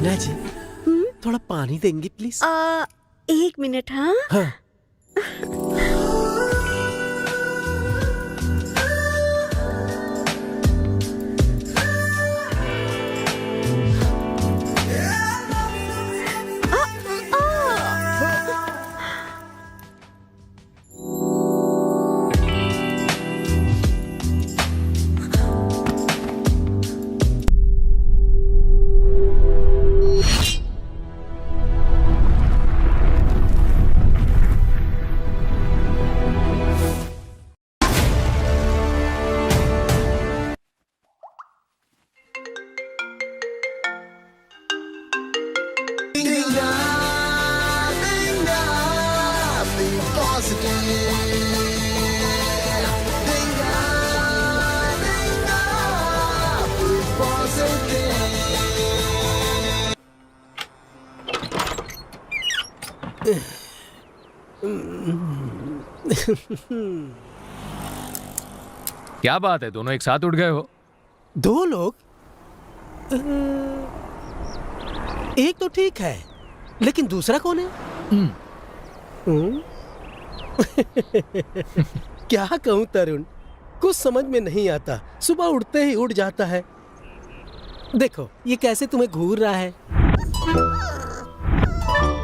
मीना जी थोड़ा पानी देंगी प्लीज? 1 मिनट। हाँ हाँ। क्या बात है, दोनों एक साथ उठ गए हो? 2 लोग? एक तो ठीक है, लेकिन दूसरा कौन है? क्या कहूं तरुण, कुछ समझ में नहीं आता। सुबह उठते ही उठ जाता है। देखो ये कैसे तुम्हें घूर रहा है।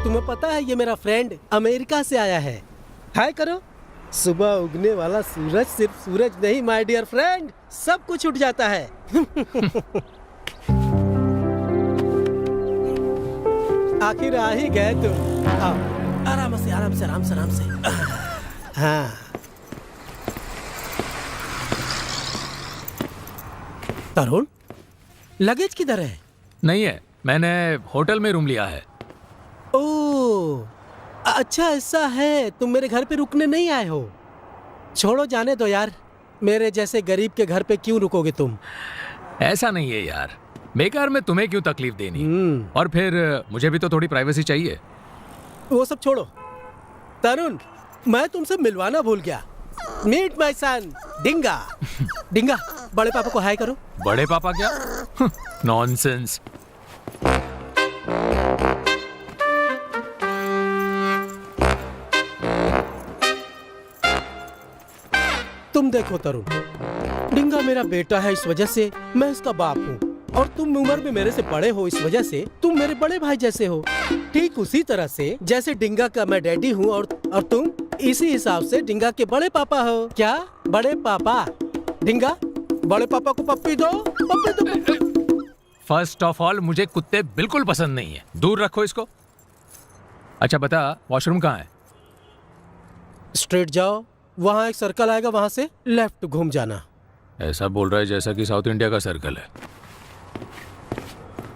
तुम्हें पता है ये मेरा फ्रेंड अमेरिका से आया है। हाय करो। सुबह उगने वाला सूरज सिर्फ सूरज नहीं माय डियर फ्रेंड, सब कुछ उठ जाता है। आखिर आ ही गए तुम। आओ, आराम से आराम से आराम से आराम से। हाँ तरुण, लगेज किधर है? नहीं है, मैंने होटल में रूम लिया है। ओह अच्छा ऐसा है, तुम मेरे घर पे रुकने नहीं आए हो? छोड़ो जाने दो यार, मेरे जैसे गरीब के घर पे क्यों रुकोगे तुम? ऐसा नहीं है यार, बेकार में तुम्हें क्यों तकलीफ देनी। और फिर मुझे भी तो थोड़ी प्राइवेसी चाहिए। वो सब छोड़ो तरुण, मैं तुमसे मिलवाना भूल गया। Meet my son डिंगा। डिंगा, बड़े पापा को हाय करो। बड़े पापा क्या? नॉनसेंस। तुम देखो तरुण, डिंगा मेरा बेटा है, इस वजह से मैं इसका बाप हूँ, और तुम उम्र में मेरे से बड़े हो, इस वजह से तुम मेरे बड़े भाई जैसे हो। ठीक उसी तरह से जैसे डिंगा का मैं डैडी हूँ, और तुम इसी हिसाब से डिंगा के बड़े पापा हो। क्या बड़े पापा? डिंगा, बड़े पापा को पप्पी दो, पप्पी दो, पप्पी। फर्स्ट ऑफ ऑल मुझे कुत्ते बिल्कुल पसंद नहीं है, दूर रखो इसको। अच्छा बता, वॉशरूम कहाँ है? स्ट्रेट जाओ, वहाँ एक सर्कल आएगा, वहाँ से लेफ्ट घूम जाना। ऐसा बोल रहा है जैसा कि साउथ इंडिया का सर्कल है।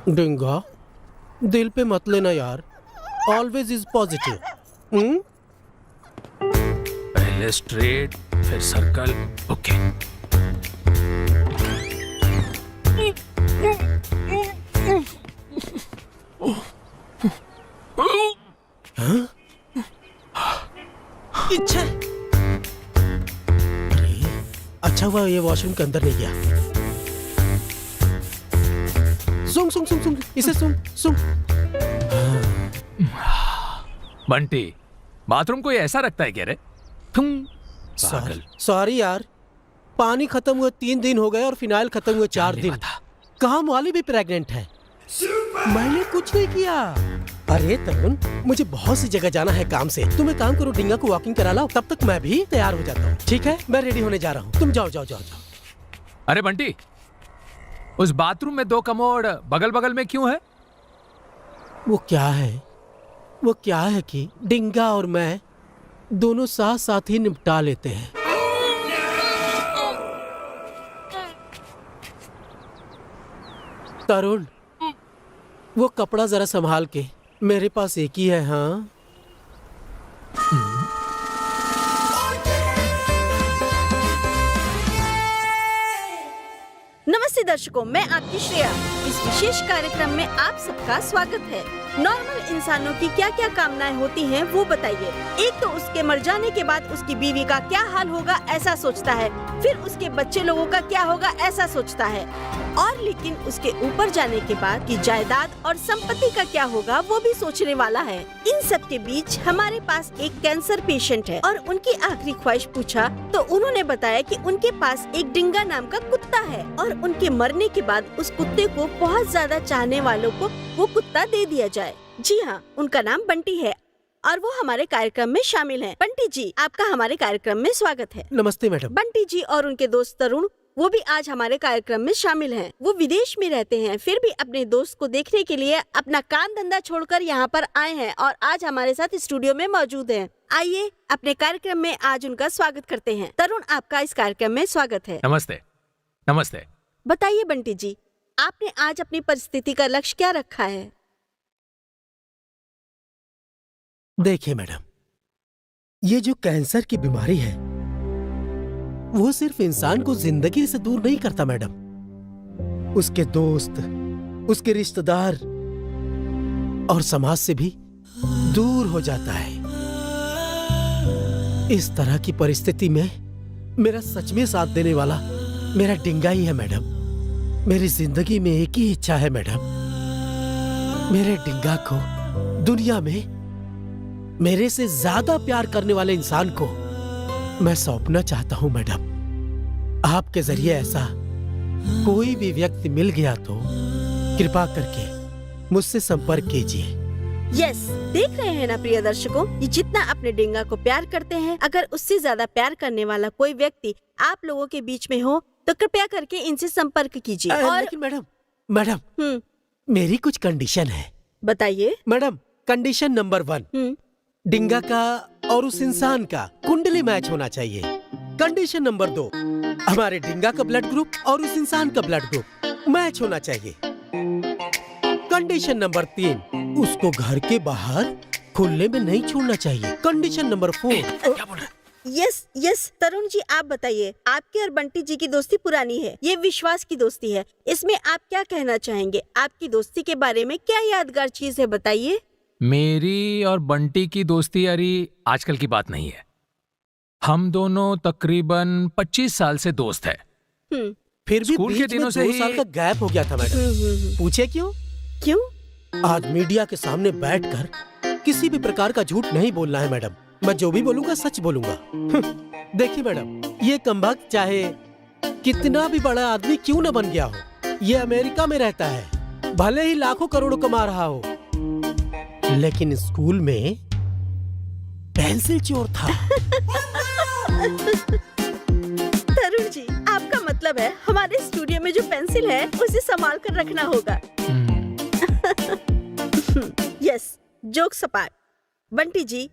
डिंगा, दिल पे मत लेना यार, ऑलवेज इज पॉजिटिव। पहले स्ट्रेट फिर सर्कल। ओके। अच्छा हुआ ये वॉशरूम के अंदर नहीं गया। सुन सुन सुन सुन, इसे सुन सुन। बंटी, बाथरूम कोई ऐसा रखता है क्या रे? सॉरी यार, पानी खत्म हुए 3 दिन हो गए और फिनाइल खत्म हुए 4 दिन। काम वाली भी प्रेग्नेंट है। मैंने कुछ नहीं किया। अरे तरुण, मुझे बहुत सी जगह जाना है काम से। तुम एक काम करो, डिंगा को वॉकिंग करा लाओ, तब तक मैं भी तैयार हो जाता हूँ। ठीक है, मैं रेडी होने जा रहा हूँ, तुम जाओ जाओ जाओ जाओ। अरे बंटी, उस बाथरूम में 2 कमोड बगल बगल में क्यों है? वो क्या है कि डिंगा और मैं दोनों साथ साथ ही निपटा लेते हैं। तरुण, वो कपड़ा जरा संभाल के, मेरे पास एक ही है। हाँ नमस्ते दर्शकों, मैं आपकी श्रेया। इस विशेष कार्यक्रम में आप सबका स्वागत है। नॉर्मल इंसानों की क्या क्या कामनाएं होती हैं वो बताइए। एक तो उसके मर जाने के बाद उसकी बीवी का क्या हाल होगा ऐसा सोचता है, फिर उसके बच्चे लोगों का क्या होगा ऐसा सोचता है, और लेकिन उसके ऊपर जाने के बाद की जायदाद और संपत्ति का क्या होगा वो भी सोचने वाला है। इन सब के बीच हमारे पास एक कैंसर पेशेंट है और उनकी आखिरी ख्वाहिश पूछा तो उन्होंने बताया कि उनके पास एक डिंगा नाम का कुत्ता है और उनके मरने के बाद उस कुत्ते को बहुत ज्यादा चाहने वालों को वो कुत्ता दे दिया जाए। जी हाँ, उनका नाम बंटी है और वो हमारे कार्यक्रम में शामिल है। बंटी जी, आपका हमारे कार्यक्रम में स्वागत है। नमस्ते मैडम। बंटी जी और उनके दोस्त तरुण वो भी आज हमारे कार्यक्रम में शामिल हैं। वो विदेश में रहते हैं, फिर भी अपने दोस्त को देखने के लिए अपना काम धंधा छोड़कर यहाँ पर आए हैं और आज हमारे साथ स्टूडियो में मौजूद हैं। आइए अपने कार्यक्रम में आज उनका स्वागत करते हैं। तरुण, आपका इस कार्यक्रम में स्वागत है। नमस्ते। नमस्ते। बताइए बंटी जी, आपने आज अपनी परिस्थिति का लक्ष्य क्या रखा है? देखिए मैडम, ये जो कैंसर की बीमारी है वो सिर्फ इंसान को जिंदगी से दूर नहीं करता मैडम, उसके दोस्त, उसके रिश्तेदार और समाज से भी दूर हो जाता है। इस तरह की परिस्थिति में मेरा सच में साथ देने वाला मेरा डिंगा ही है मैडम। मेरी जिंदगी में एक ही इच्छा है मैडम, मेरे डिंगा को दुनिया में मेरे से ज्यादा प्यार करने वाले इंसान को मैं सौंपना चाहता हूं मैडम। आपके जरिए ऐसा कोई भी व्यक्ति मिल गया तो कृपा करके मुझसे संपर्क कीजिए। यस, देख रहे हैं ना प्रिय दर्शकों, ये जितना अपने डिंगा को प्यार करते हैं, अगर उससे ज्यादा प्यार करने वाला कोई व्यक्ति आप लोगों के बीच में हो तो कृपया करके इनसे संपर्क कीजिए। और लेकिन मैडम मेरी कुछ कंडीशन है। बताइए मैडम। कंडीशन नंबर 1, डिंगा का और उस इंसान का कुंडली मैच होना चाहिए। कंडीशन नंबर 2, हमारे डिंगा का ब्लड ग्रुप और उस इंसान का ब्लड ग्रुप मैच होना चाहिए। कंडीशन नंबर 3, उसको घर के बाहर खुले में नहीं छोड़ना चाहिए। Condition number 4, yes Tarun ji, आप बताइए। आपके और बंटी जी की दोस्ती पुरानी है, ये विश्वास की दोस्ती है, इसमें आप क्या कहना चाहेंगे? आपकी दोस्ती के बारे में क्या यादगार चीज है, बताइए। मेरी और बंटी की दोस्ती यारी आजकल की बात नहीं है। हम दोनों तकरीबन 25 साल से दोस्त हैं। फिर भी स्कूल के बीच में दिनों से 2 ही साल का गैप हो गया था मैडम। पूछे क्यों? आज मीडिया के सामने बैठकर किसी भी प्रकार का झूठ नहीं बोलना है मैडम। मैं जो भी बोलूंगा सच बोलूंगा। देखिए मैडम, ये कमबख्त चाहे कितना भी बड़ा आदमी क्यों न बन गया हो, ये अमेरिका में रहता है, भले ही लाखों करोड़ों कमा रहा हो, लेकिन स्कूल में पेंसिल चोर था। तरुण जी, आपका मतलब है हमारे स्टूडियो में जो पेंसिल है उसे संभाल कर रखना होगा। यस, जोक सपाट। बंटी जी,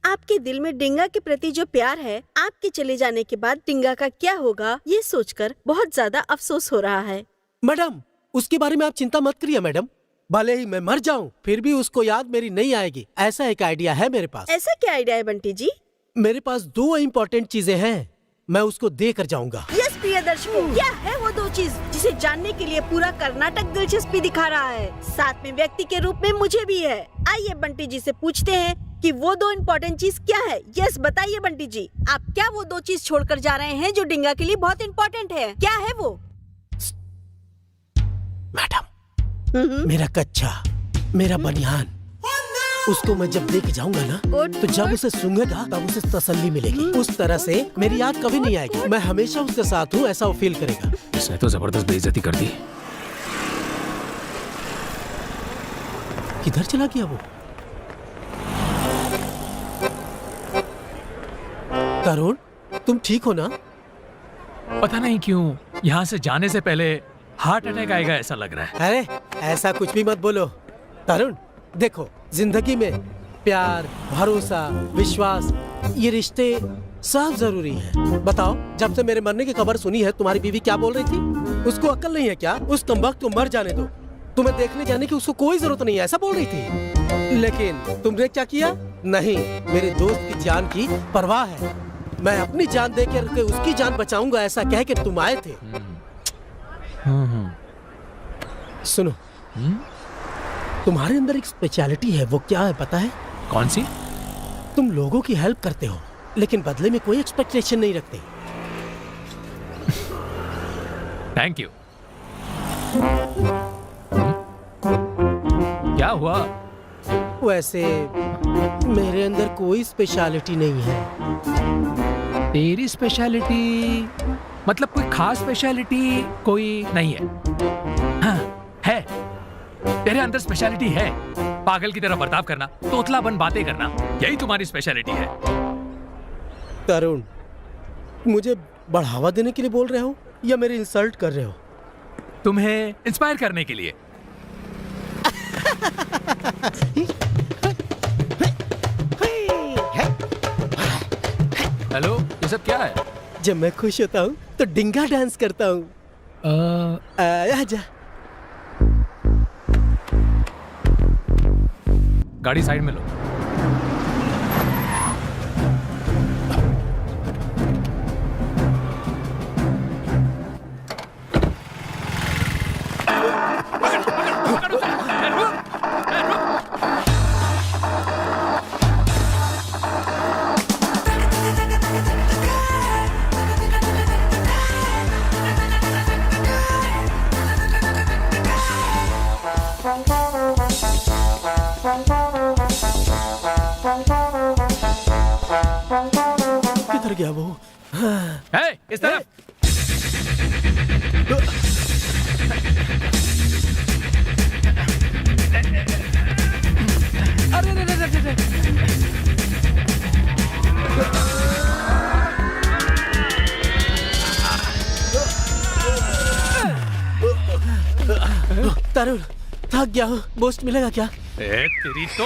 आपके दिल में डिंगा के प्रति जो प्यार है, आपके चले जाने के बाद डिंगा का क्या होगा ये सोचकर बहुत ज्यादा अफसोस हो रहा है। मैडम, उसके बारे में आप चिंता मत करिए मैडम। भले ही मैं मर जाऊं, फिर भी उसको याद मेरी नहीं आएगी। ऐसा एक आइडिया है मेरे पास। ऐसा क्या आइडिया है बंटी जी? मेरे पास 2 इम्पोर्टेंट चीजें हैं, मैं उसको देकर जाऊंगा। यस प्रिय दर्शकों, क्या है वो 2 चीज जिसे जानने के लिए पूरा कर्नाटक दिलचस्पी दिखा रहा है? साथ में व्यक्ति के रूप में मुझे भी है। आइए बंटी जी से पूछते हैं कि वो 2 इम्पोर्टेंट चीज क्या है। यस, बताइए बंटी जी, आप क्या वो 2 चीज छोड़कर जा रहे हैं जो डिंगा के लिए बहुत इम्पोर्टेंट है? क्या है वो? मैडम, मेरा कच्चा, मेरा बनियान, उसको मैं जब देख जाऊंगा ना, तो जब उसे सूंघेगा तब उसे तसल्ली मिलेगी। उस तरह से मेरी याद कभी नहीं आएगी। मैं हमेशा उसके साथ हूँ, ऐसा वो फील करेगा। इसने तो जबरदस्त बेइज्जती कर दी। किधर चला गया वो? तरुण, तुम ठीक हो ना? पता नहीं क्यों यहाँ से जाने से पहले हार्ट अटैक आएगा ऐसा लग रहा है। अरे ऐसा कुछ भी मत बोलो तरुण। देखो, जिंदगी में प्यार, भरोसा, विश्वास, ये रिश्ते सब जरूरी हैं। बताओ, जब से मेरे मरने की खबर सुनी है, तुम्हारी बीवी क्या बोल रही थी? उसको अक्ल नहीं है क्या? उस कमबख्त को मर जाने दो, तुम्हें देखने जाने की उसको कोई जरूरत नहीं है, ऐसा बोल रही थी। लेकिन तुमने क्या किया? नहीं, मेरे दोस्त की जान की परवाह है, मैं अपनी जान दे के उसकी जान बचाऊंगा, ऐसा कह के तुम आए थे। सुनो, तुम्हारे अंदर एक स्पेशलिटी है, वो क्या है पता है? कौन सी? तुम लोगों की हेल्प करते हो लेकिन बदले में कोई एक्सपेक्टेशन नहीं रखते। Thank you. क्या हुआ? वैसे मेरे अंदर कोई स्पेशलिटी नहीं है। तेरी स्पेशलिटी मतलब कोई खास स्पेशलिटी कोई नहीं है? हाँ, है। तेरे अंदर स्पेशलिटी है। पागल की तरह बर्ताव करना, तोतलापन बातें करना, यही तुम्हारी स्पेशलिटी है। तरुण, मुझे बढ़ावा देने के लिए बोल रहे हो या मेरी इंसल्ट कर रहे हो? तुम्हें इंस्पायर करने के लिए। हेलो, ये सब क्या है? जब मैं खुश होता हूँ तो डिंगा डांस करता हूँ। आजा। गाड़ी साइड में लो। किधर गया वो? है, इस तरफ। अरे अरे अरे अरे अरे। तरुण, थक गया हूँ, बूस्ट मिलेगा क्या? तेरी तो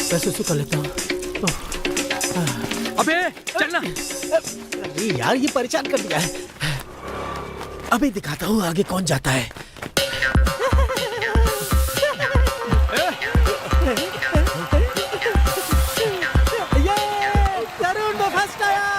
मैं सुसु कर लेता हूँ। अबे चलना। अरे यार, ये परेशान कर दिया है। अभी दिखाता हूँ आगे कौन जाता है। ये तरुण, मैं फर्स्ट आया।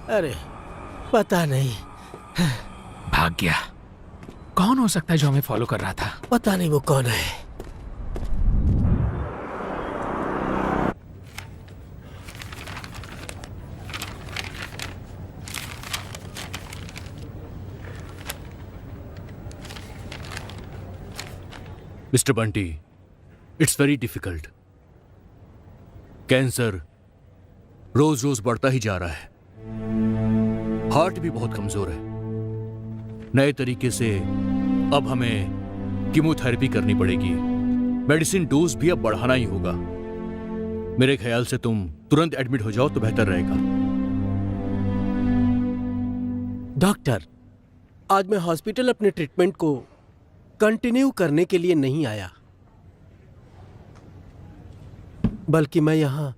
अरे पता नहीं, भाग गया। कौन हो सकता है जो हमें फॉलो कर रहा था? पता नहीं वो कौन है। Mister Bunty, it's very difficult. Cancer रोज रोज बढ़ता ही जा रहा है। हार्ट भी बहुत कमजोर है। नए तरीके से अब हमें कीमोथेरेपी करनी पड़ेगी। मेडिसिन डोज भी अब बढ़ाना ही होगा। मेरे ख्याल से तुम तुरंत एडमिट हो जाओ तो बेहतर रहेगा। डॉक्टर, आज मैं हॉस्पिटल अपने ट्रीटमेंट को कंटिन्यू करने के लिए नहीं आया, बल्कि मैं यहाँ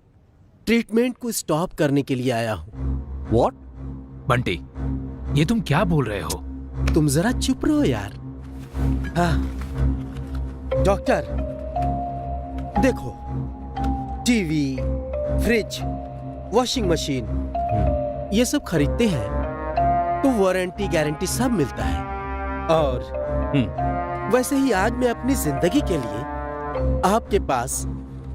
ट्रीटमेंट को स्टॉप करने के लिए आया हूँ। व्हाट? बंटी, ये तुम क्या बोल रहे हो? तुम जरा चुप रहो यार। हाँ डॉक्टर, देखो, टीवी, फ्रिज, वॉशिंग मशीन, ये सब खरीदते हैं तो वारंटी गारंटी सब मिलता है। और वैसे ही आज मैं अपनी जिंदगी के लिए आपके पास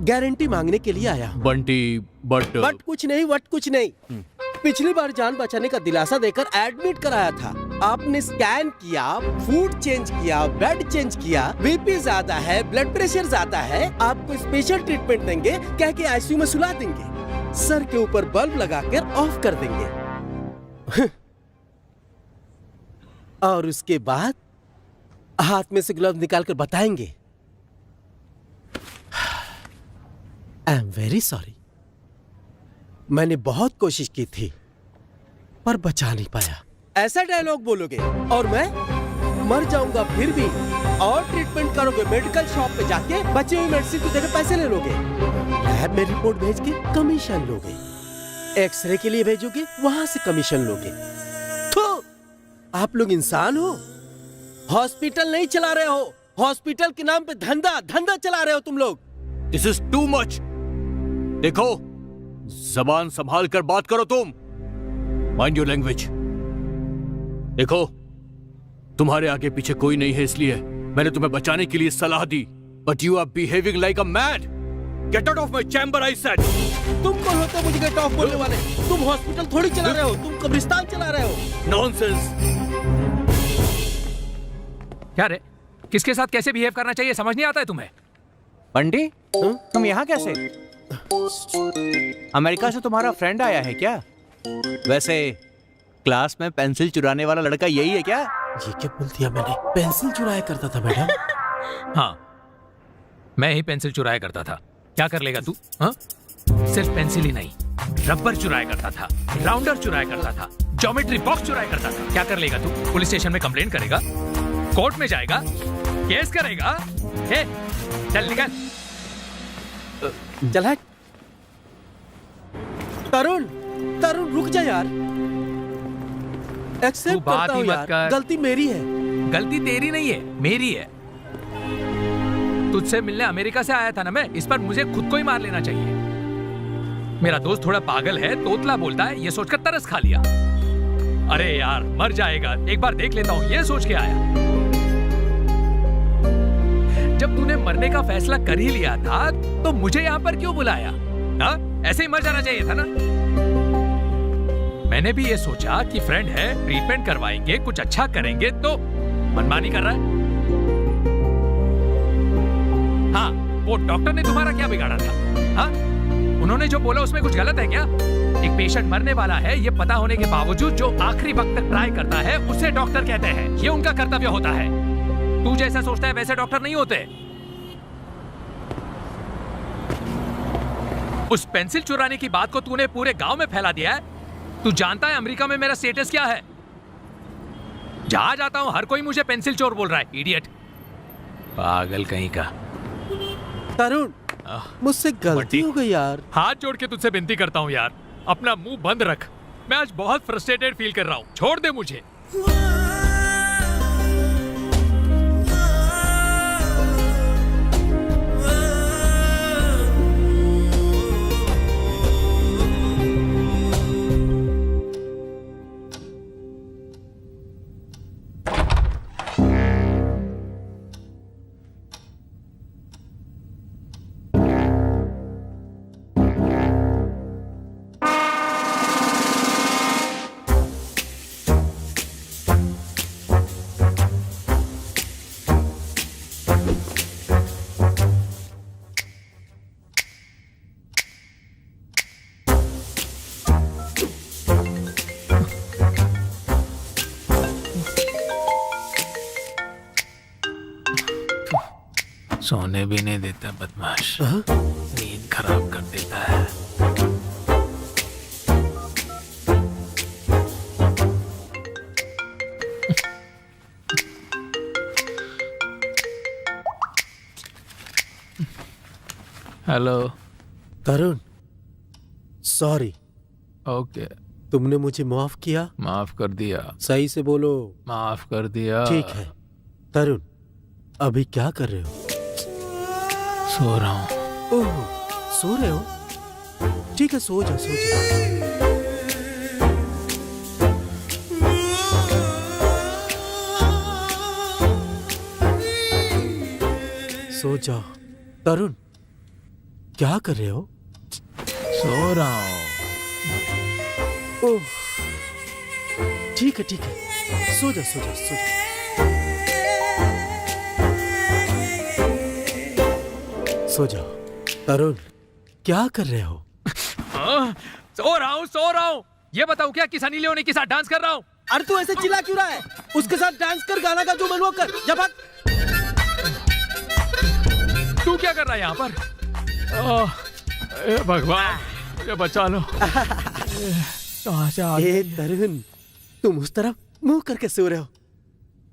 गारंटी मांगने के लिए आया हूँ। बंटी, बट कुछ नहीं, वट कुछ नहीं। पिछली बार जान बचाने का दिलासा देकर एडमिट कराया था। आपने स्कैन किया, फूड चेंज किया, बेड चेंज किया, बीपी ज्यादा है, ब्लड प्रेशर ज्यादा है, आपको स्पेशल ट्रीटमेंट देंगे, कह के आईसीयू में सुला देंगे, सर के ऊपर बल्ब लगाकर ऑफ कर देंगे और उसके बाद हाथ में से ग्लव्स निकालकर बताएंगे, आई एम वेरी सॉरी, मैंने बहुत कोशिश की थी पर बचा नहीं पाया। ऐसा डायलॉग बोलोगे और मैं मर जाऊंगा फिर भी और ट्रीटमेंट करोगे, मेडिकल शॉप पे जाके बचे हुए मेडिसिन की जगह पैसे ले लोगे, लैब में रिपोर्ट भेज के कमीशन लोगे, एक्सरे के लिए भेजोगे वहां से कमीशन लोगे। तो आप लोग इंसान हो? हॉस्पिटल नहीं चला रहे हो, हॉस्पिटल के नाम पे धंधा चला रहे हो तुम लोग। This is too much. देखो, जबान संभाल कर बात करो तुम। Mind your language. देखो, तुम्हारे आगे पीछे कोई नहीं है, इसलिए मैंने तुम्हें बचाने के लिए सलाह दी, but you are behaving like a mad. Get out of my chamber, I said. तुम कौन होते हो मुझे गेट ऑफ बोलने वाले? तुम हॉस्पिटल थोड़ी चला रहे हो, तुम कब्रिस्तान चला रहे हो। नॉनसेंस। क्या रे, किसके साथ कैसे बिहेव करना चाहिए समझ नहीं आता है तुम्हें? बंडी, तुम यहाँ कैसे? अमेरिका से तुम्हारा फ्रेंड आया है क्या? वैसे क्लास में पेंसिल चुराने वाला लड़का यही है क्या? ये क्या बोल दिया मैंने? पेंसिल चुराया करता था मैडम। हाँ, मैं ही पेंसिल चुराया करता था। क्या कर लेगा तू? हाँ, सिर्फ पेंसिल ही नहीं, रबर चुराया करता था, राउंडर चुराया करता था, ज्योमेट्री बॉक्स चुराया करता था। क्या कर लेगा तू? पुलिस स्टेशन में कंप्लेंट करेगा, कोर्ट में जाएगा, केस करेगा। हे, चल निकल। चल हट। तरुण रुक जा यार। एक्सेप्ट बात करता ही हूँ मत यार, कर। गलती मेरी है। गलती तेरी नहीं है, मेरी है। तुझसे मिलने अमेरिका से आया था ना मैं, इस पर मुझे खुद को ही मार लेना चाहिए। मेरा दोस्त थोड़ा पागल है, तोतला बोलता है, ये सोचकर तरस खा लिया। अरे यार, मर जाएगा, एक बार देख लेता हूँ, ये सोच के आया। जब तूने मरने का फैसला कर ही लिया था तो मुझे यहाँ पर क्यों बुलाया? हा? ऐसे ही मर जाना चाहिए था ना। मैंने भी ये सोचा कि फ्रेंड है, ट्रीटमेंट करवाएंगे, कुछ अच्छा करेंगे, तो मनमानी कर रहा है। हाँ, वो डॉक्टर ने तुम्हारा क्या बिगाड़ा था? हाँ, उन्होंने जो बोला उसमें कुछ गलत है क्या? एक पेशेंट मरने वाला है ये पता होने के बावजूद जो आखिरी वक्त तक ट्राई करता है उसे डॉक्टर कहते हैं। ये उनका कर्तव्य होता है। तू जैसा सोचता है वैसे डॉक्टर नहीं होते। उस पेंसिल चुराने की बात को तूने पूरे गांव में फैला दिया है। तू जानता है अमेरिका में मेरा स्टेटस क्या है? जहां जाता हूं हर कोई मुझे पेंसिल चोर बोल रहा है। इडियट, पागल कहीं का। तरुण, मुझसे गलती बंटी। हो गई यार। हाथ जोड़ के तुझसे विनती करता हूं यार, अपना मुंह बंद रख। मैं आज बहुत फ्रस्ट्रेटेड फील कर रहा हूं, छोड़ दे मुझे। सोने भी नहीं देता बदमाश, नींद खराब कर देता है। हेलो। तरुण, सॉरी। ओके, तुमने मुझे माफ किया? माफ कर दिया। सही से बोलो। माफ कर दिया। ठीक है। तरुण, अभी क्या कर रहे हो? सो रहा हूँ। ओह, सो रहे हो? ठीक है, सो जा सो जा। सो जाओ। तरुण, क्या कर रहे हो? सो रहा हूँ। ओह, ठीक है ठीक है, सो जा सो जा सो जा। सो जाओ। तरुण, क्या कर रहे हो? सो रहा हूँ। ये बताओ क्या कि सनी लियोनी के साथ डांस कर रहा हूँ? अरे तू ऐसे चिल्ला क्यों रहा है? उसके साथ डांस कर, गाना का जो मन वो कर। जब तू क्या कर रहा है यहाँ पर? भगवान, मुझे बचा लो। ए तरुण, तुम उस तरफ मुंह करके सो रहे हो?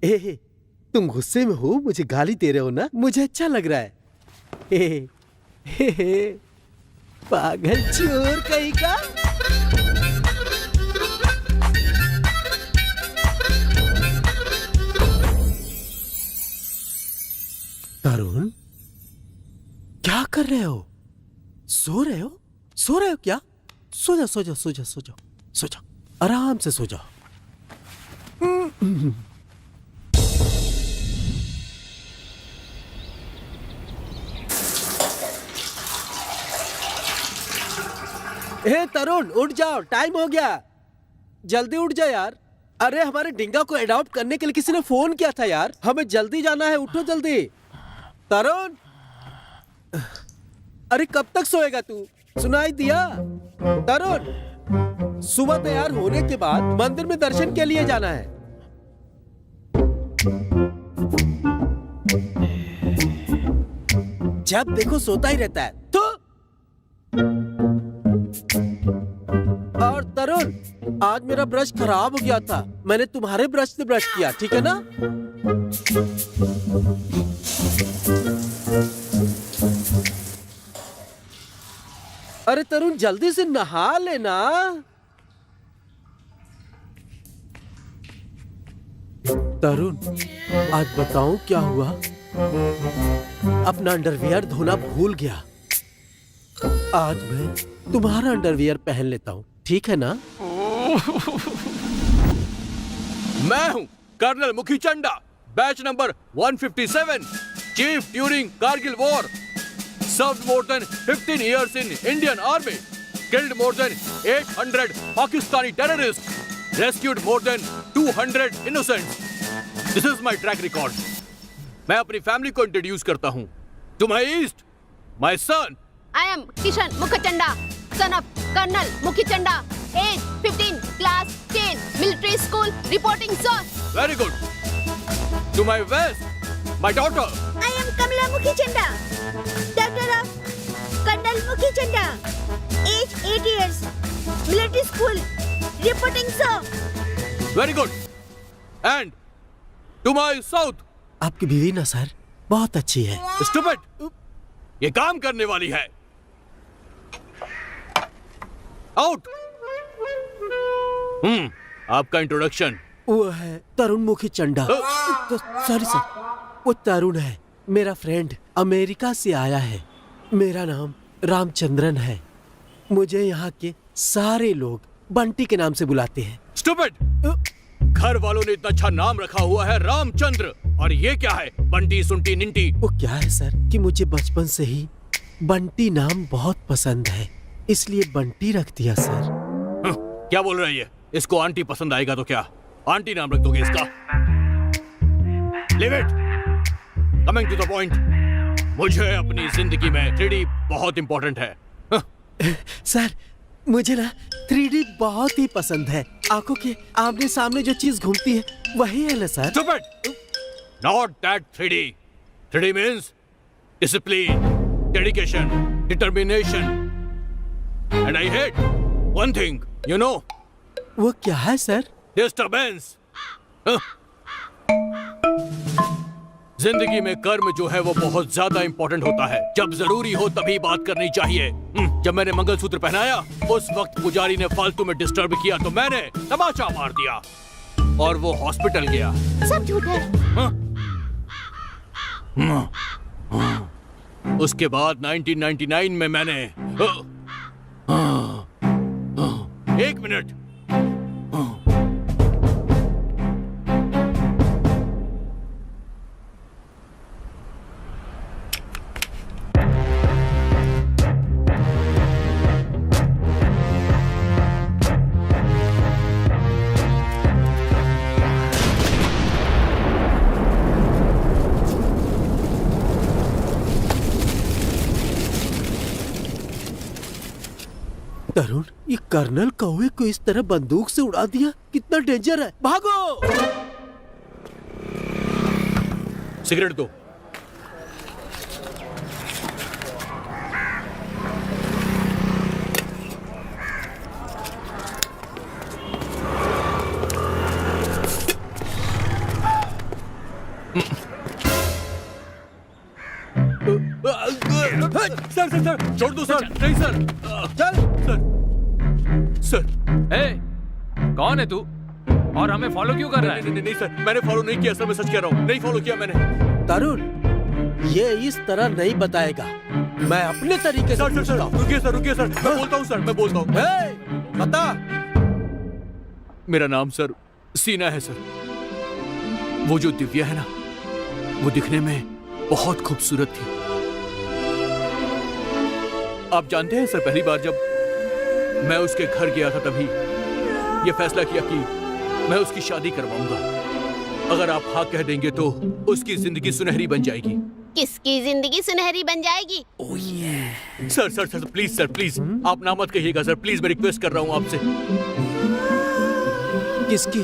ए, तुम गुस्से में हो, मुझे गाली दे रहे हो ना? मुझे अच्छा लग रहा है। हे, पागल चोर कहीं का। तरुण, क्या कर रहे हो? सो रहे हो? सो रहे हो क्या? सो जाओ, सो जाओ, सो जाओ, सो जाओ, सो जाओ, आराम से सो जाओ। ए तरुण, उठ जाओ, टाइम हो गया, जल्दी उठ जा यार। अरे हमारे डिंगा को अडॉप्ट करने के लिए किसी ने फोन किया था यार, हमें जल्दी जाना है, उठो जल्दी। तरुण, अरे कब तक सोएगा तू? सुनाई दिया? तरुण, सुबह तैयार होने के बाद मंदिर में दर्शन के लिए जाना है। जब देखो सोता ही रहता है तो। और तरुण, आज मेरा ब्रश खराब हो गया था, मैंने तुम्हारे ब्रश से ब्रश किया, ठीक है ना? अरे तरुण, जल्दी से नहा लेना। तरुण, आज बताऊं क्या हुआ? अपना अंडरवियर धोना भूल गया। आज मैं तुम्हारा अंडरवियर पहन लेता हूँ, ठीक है ना? मैं हूं कर्नल मुखी Chanda, batch number 157, chief during Kargil war, served more than 15 years in Indian Army, killed more than 800 Pakistani terrorists, rescued more than 200 innocents. This is my track record. मैं अपनी फैमिली को इंट्रोड्यूस करता हूँ। To my east, my son. I am Kishan Mukhachanda, son of Colonel Mukhichanda, age 15, class 10, military school, reporting sir. Very good. To my west, my daughter. I am Kamala Mukhichanda, daughter of Colonel Mukhichanda, age 8 years, military school, reporting sir. Very good. And to my south. आपकी बीवी ना sir बहुत अच्छी है। Stupid. ये काम करने वाली है। आउट। आपका इंट्रोडक्शन। वो है तरुण मुखी चंडा। तो सॉरी सर, वो तरुण है, मेरा फ्रेंड, अमेरिका से आया है। मेरा नाम रामचंद्रन है। मुझे यहाँ के सारे लोग बंटी के नाम से बुलाते हैं। Stupid. घर वालों ने इतना अच्छा नाम रखा हुआ है रामचंद्र, और ये क्या है? बंटी सुंटी निंटी। वो क्या है सर कि मुझे बचपन से ही बंटी नाम बहुत पसंद है, इसलिए बंटी रख दिया सर। क्या बोल रही है? इसको आंटी पसंद आएगा तो क्या आंटी नाम रख दोगे इसका? Leave it. Coming to the point. मुझे अपनी जिंदगी में 3D बहुत इंपॉर्टेंट है। सर, मुझे ना 3D बहुत ही पसंद है। आंखों के आमने सामने जो चीज घूमती है वही है ना sir? Stupid. Not that 3D. 3D means discipline, dedication, determination. And I hate one thing, you know? वो क्या है सर? Disturbance. जिंदगी में कर्म जो है वो बहुत ज्यादा इंपॉर्टेंट होता है। जब जरूरी हो तभी बात करनी चाहिए। जब मैंने मंगलसूत्र पहनाया उस वक्त पुजारी ने फालतू में डिस्टर्ब किया तो मैंने तमाचा मार दिया और वो हॉस्पिटल गया। सब झूठ है। उसके बाद 1999 में मैंने एक मिनट। तरुण, ये कर्नल कौवे को इस तरह बंदूक से उड़ा दिया, कितना डेंजर है। भागो! सिगरेट दो। सर छोड़ दो सर, नहीं सर। चल सर सर ए, कौन है तू और हमें फॉलो क्यों कर रहा है? नहीं सर, मैंने फॉलो नहीं किया सर, मैं सच कह रहा हूँ, नहीं फॉलो किया मैंने। तरुण, ये इस तरह नहीं बताएगा, मैं अपने तरीके से सर सर सर पूछता हूँ। रुकिए सर, मैं बोलता हूँ सर, मैं बोलता हूँ। ए, बता। मेरा नाम सर सीना है सर। वो जो दिव्या है ना, वो दिखने में बहुत खूबसूरत थी। आप जानते हैं सर, पहली बार जब मैं उसके घर गया था तभी ये फैसला किया कि मैं उसकी शादी करवाऊंगा। अगर आप हाँ कह देंगे तो उसकी जिंदगी सुनहरी बन जाएगी। किसकी जिंदगी सुनहरी बन जाएगी? Sir sir sir please sir, please आप ना मत कहिएगा सर, प्लीज मैं रिक्वेस्ट कर रहा हूँ आपसे। किसकी,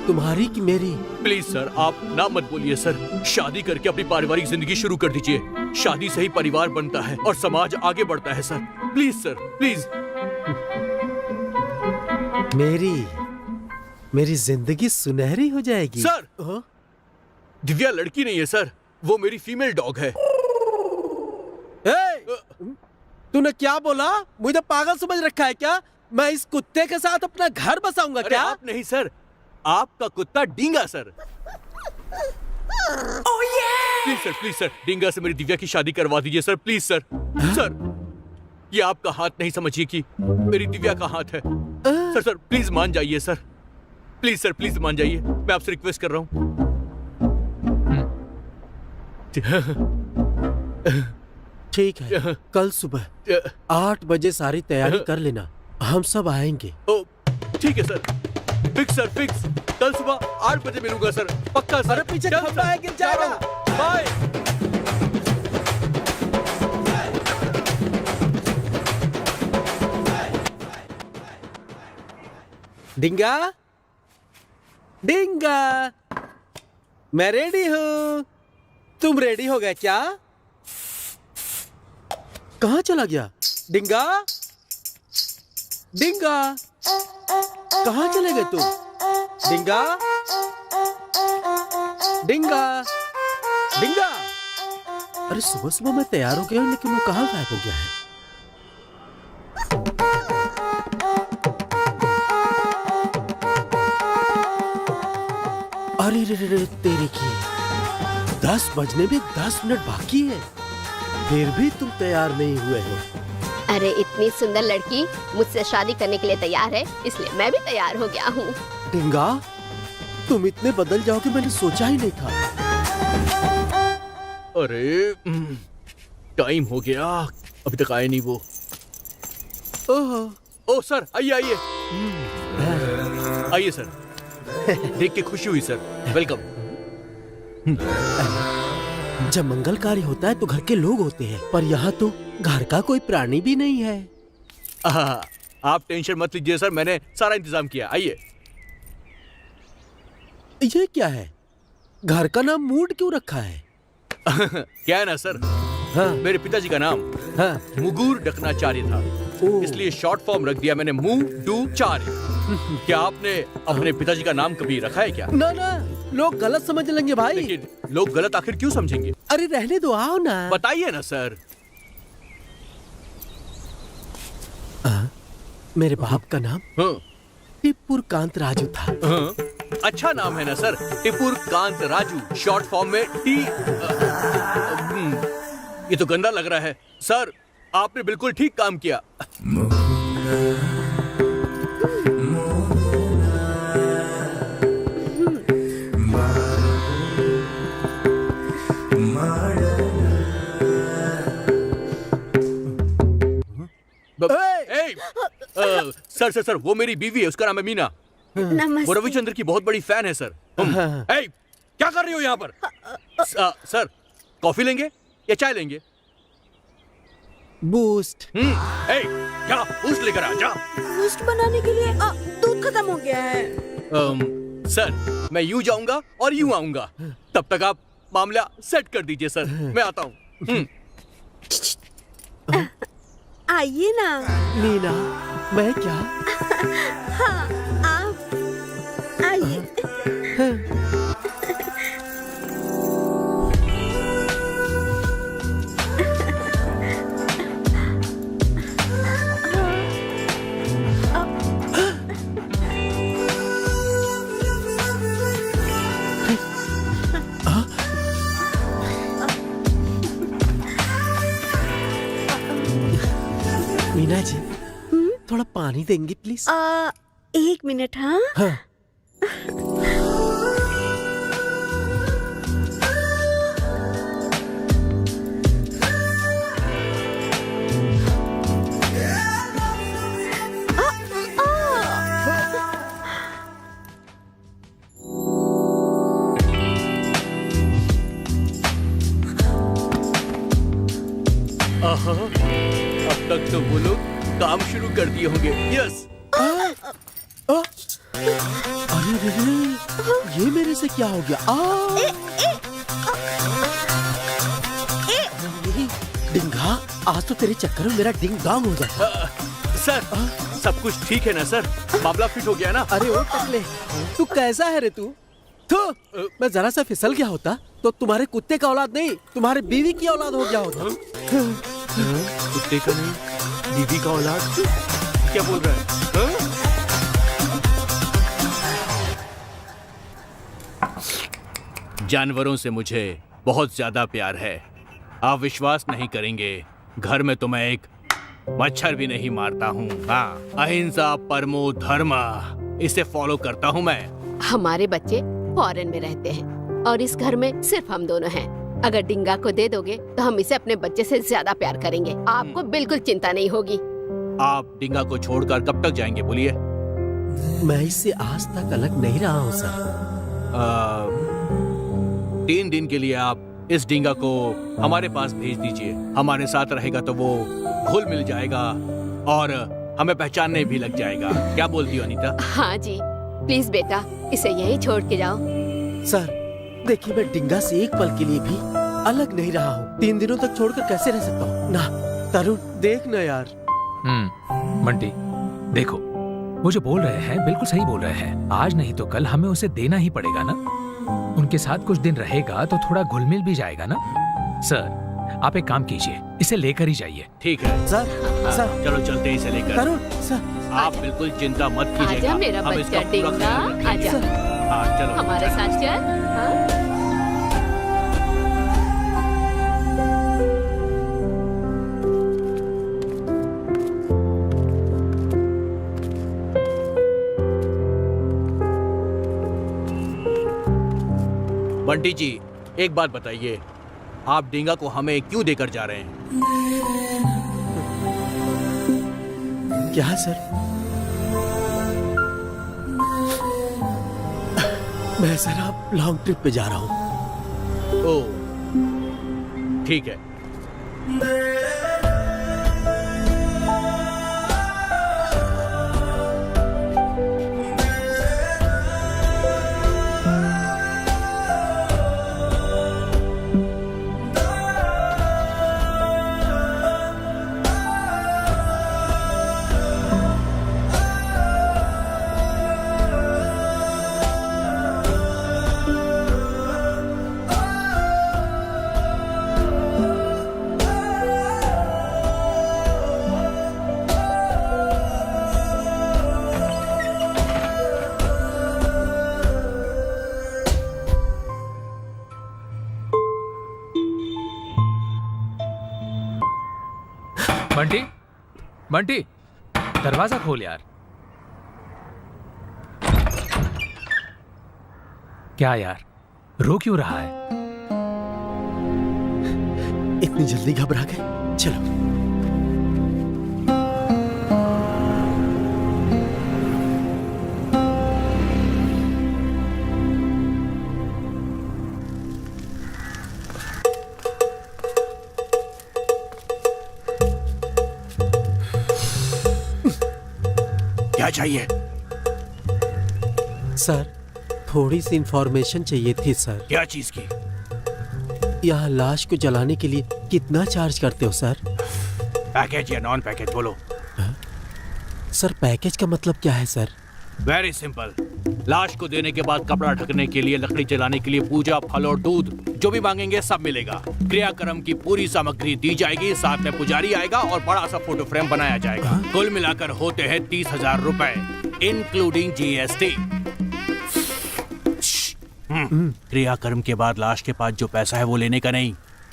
तुम्हारी कि मेरी? प्लीज सर आप ना मत बोलिए सर, शादी करके अपनी पारिवारिक जिंदगी शुरू कर दीजिए। शादी से ही परिवार बनता है और समाज आगे बढ़ता है सर। Please sir, please. मेरी जिंदगी सुनहरी हो जाएगी सर हाँ? दिव्या लड़की नहीं है सर, वो मेरी फीमेल डॉग है। तूने क्या बोला? मुझे पागल समझ रखा है क्या? मैं इस कुत्ते के साथ अपना घर बसाऊंगा अरे क्या? आप नहीं सर, आपका कुत्ता डींगा सर। प्लीज सर डींगा से मेरी दिव्या की शादी करवा दीजिए सर, प्लीज सर। सर ये आपका हाथ नहीं समझिए कि मेरी दिव्या का हाथ है। सर सर प्लीज मान जाइए सर, प्लीज सर, प्लीज मान जाइए, मैं आपसे रिक्वेस्ट कर रहा हूँ। ठीक है, कल सुबह 8 बजे सारी तैयारी कर लेना, हम सब आएंगे। ओ ठीक है सर, फिक्स सर, फिक्स। कल सुबह 8 बजे मिलूंगा सर, पक्का सर। अरे पीछे चल खंबा सर, है, गिर जाएगा। बाय। डिंगा, डिंगा, मैं रेडी हूँ। तुम रेडी हो गए क्या? कहाँ चला गया डिंगा? डिंगा, कहाँ चले गए तुम? डिंगा, डिंगा, डिंगा। अरे सुबह सुबह मैं तैयार हो गया हूँ, लेकिन वो कहाँ गायब हो गया है? अरे रे रे रे, तेरे की 10 बजने में 10 मिनट बाकी है, फिर भी तुम तैयार नहीं हुए हो। अरे इतनी सुंदर लड़की मुझसे शादी करने के लिए तैयार है, इसलिए मैं भी तैयार हो गया हूँ। डिंगा, तुम इतने बदल जाओगे मैंने सोचा ही नहीं था। अरे टाइम हो गया, अभी तक आए नहीं वो। ओह ओ सर आइए आइए आइए सर, देख के खुशी हुई सर, वेलकम। जब मंगल कार्य होता है तो घर के लोग होते हैं, पर यहाँ तो घर का कोई प्राणी भी नहीं है। आप टेंशन मत लीजिए सर, मैंने सारा इंतजाम किया, आइए। ये क्या है? घर का नाम मूड क्यों रखा है? क्या है ना सर, हाँ, मेरे पिताजी का नाम हाँ, मुगूर डकनाचार्य था, ओह। इसलिए शॉर्ट फॉर्म रख दिया मैंने मुडुचार्य। क्या आपने अपने पिताजी का नाम कभी रखा है क्या? ना ना, लोग गलत समझ लेंगे भाई। लेकिन लोग गलत आखिर क्यों समझेंगे? अरे रहने दो, आओ ना। बताइए ना सर। मेरे बाप का नाम हाँ, टिप्पुर कांत राजू था। हाँ, अच्छा नाम है ना sir, Tipur Kant Raju, short form में टी। ये तो गंदा लग रहा है सर, आपने बिल्कुल ठीक काम किया। सर सर सर, वो मेरी बीवी है, उसका नाम है मीना। वो नमस्ते। रविचंद्र की बहुत बड़ी फैन है सर। क्या कर रही हो यहाँ पर? सर कॉफी लेंगे या चाय लेंगे? बूस्ट। क्या बूस्ट लेकर आ जा। बूस्ट बनाने के लिए दूध खत्म हो गया है। सर मैं यूं जाऊंगा और यूं आऊंगा, तब तक आप मामला सेट कर दीजिए सर, मैं आता हूँ। आइए ना। मीना, मैं क्या? हाँ, आप आइए। थोड़ा पानी देंगी प्लीज? 1 मिनट। हाँ हाँ। आहा, अब तक तो वो लोग काम शुरू कर दिए होंगे। यस। अरे ये मेरे से क्या हो गया? डिंगा, आज तो तेरे चक्कर में मेरा डिंग डांग हो जाता। सर, सब कुछ ठीक है ना सर? मामला फिट हो गया ना? अरे ओ टकले, तू कैसा है रे तू? तो मैं जरा सा फिसल गया होता तो तुम्हारे कुत्ते का औलाद नहीं, तुम्हारे बीवी की औलाद हो गया होता। कुत्ते का नहीं, बीवी का औलाद? क्या बोल रहा है? जानवरों से मुझे बहुत ज्यादा प्यार है। आप विश्वास नहीं करेंगे, घर में तो मैं एक मच्छर भी नहीं मारता हूँ। हाँ, अहिंसा परमो धर्म, इसे फॉलो करता हूँ मैं। हमारे बच्चे फॉरेन में रहते हैं और इस घर में सिर्फ हम दोनों हैं। अगर डिंगा को दे दोगे तो हम इसे अपने बच्चे से ज्यादा प्यार करेंगे। आपको बिल्कुल चिंता नहीं होगी। आप डिंगा को छोड़कर कब तक जाएंगे बोलिए? मैं इससे आज तक अलग नहीं रहा हूँ सर। 3 दिन के लिए आप इस डिंगा को हमारे पास भेज दीजिए। हमारे साथ रहेगा तो वो घुल मिल जाएगा और हमें पहचानने भी लग जाएगा। क्या बोलती हो अनीता? हाँ जी, प्लीज बेटा इसे यहीं छोड़ के जाओ। सर देखिए, मैं डिंगा से एक पल के लिए भी अलग नहीं रहा हूँ। 3 दिनों तक छोड़कर कैसे रह सकता हूँ? ना तरुण, देख ना यार। बंटी देखो, वो जो बोल रहे हैं बिल्कुल सही बोल रहे हैं। आज नहीं तो कल हमें उसे देना ही पड़ेगा ना। उनके साथ कुछ दिन रहेगा तो थोड़ा घुल मिल भी जाएगा ना। सर आप एक काम कीजिए, इसे लेकर ही जाइए। ठीक है सर, सर चलो चलते हैं इसे लेकर। तरुण सर, आप बिल्कुल चिंता मत कीजिएगा। आजा मेरा हम बच्चा इसका पूरा डिंगा, ख्याल रखेंगे। आजा हाँ चलो हमारे साथ चल। हाँ? बंटी जी, एक बात बताइए, आप डिंगा को हमें क्यों देकर जा रहे हैं? क्या सर? मैं सर आप लॉन्ग ट्रिप पे जा रहा हूँ। ओह, ठीक है। बंटी, बंटी दरवाजा खोल यार। क्या यार, रो क्यों रहा है? इतनी जल्दी घबरा गए? चलो। क्या चाहिए? सर थोड़ी सी इंफॉर्मेशन चाहिए थी सर। क्या चीज की? यहाँ लाश को जलाने के लिए कितना चार्ज करते हो सर? पैकेज या नॉन पैकेज बोलो। सर पैकेज का मतलब क्या है सर? वेरी सिंपल, लाश को देने के बाद कपड़ा ढकने के लिए, लकड़ी जलाने के लिए, पूजा, फल और दूध जो भी मांगेंगे सब मिलेगा। क्रियाक्रम की पूरी सामग्री दी जाएगी, साथ में पुजारी आएगा और बड़ा सा फोटो फ्रेम बनाया जाएगा। कुल मिलाकर होते हैं 30,000 रुपए, इंक्लूडिंग GST। क्रियाक्रम के बाद लाश के पास जो पैसा है वो लेने का नहीं,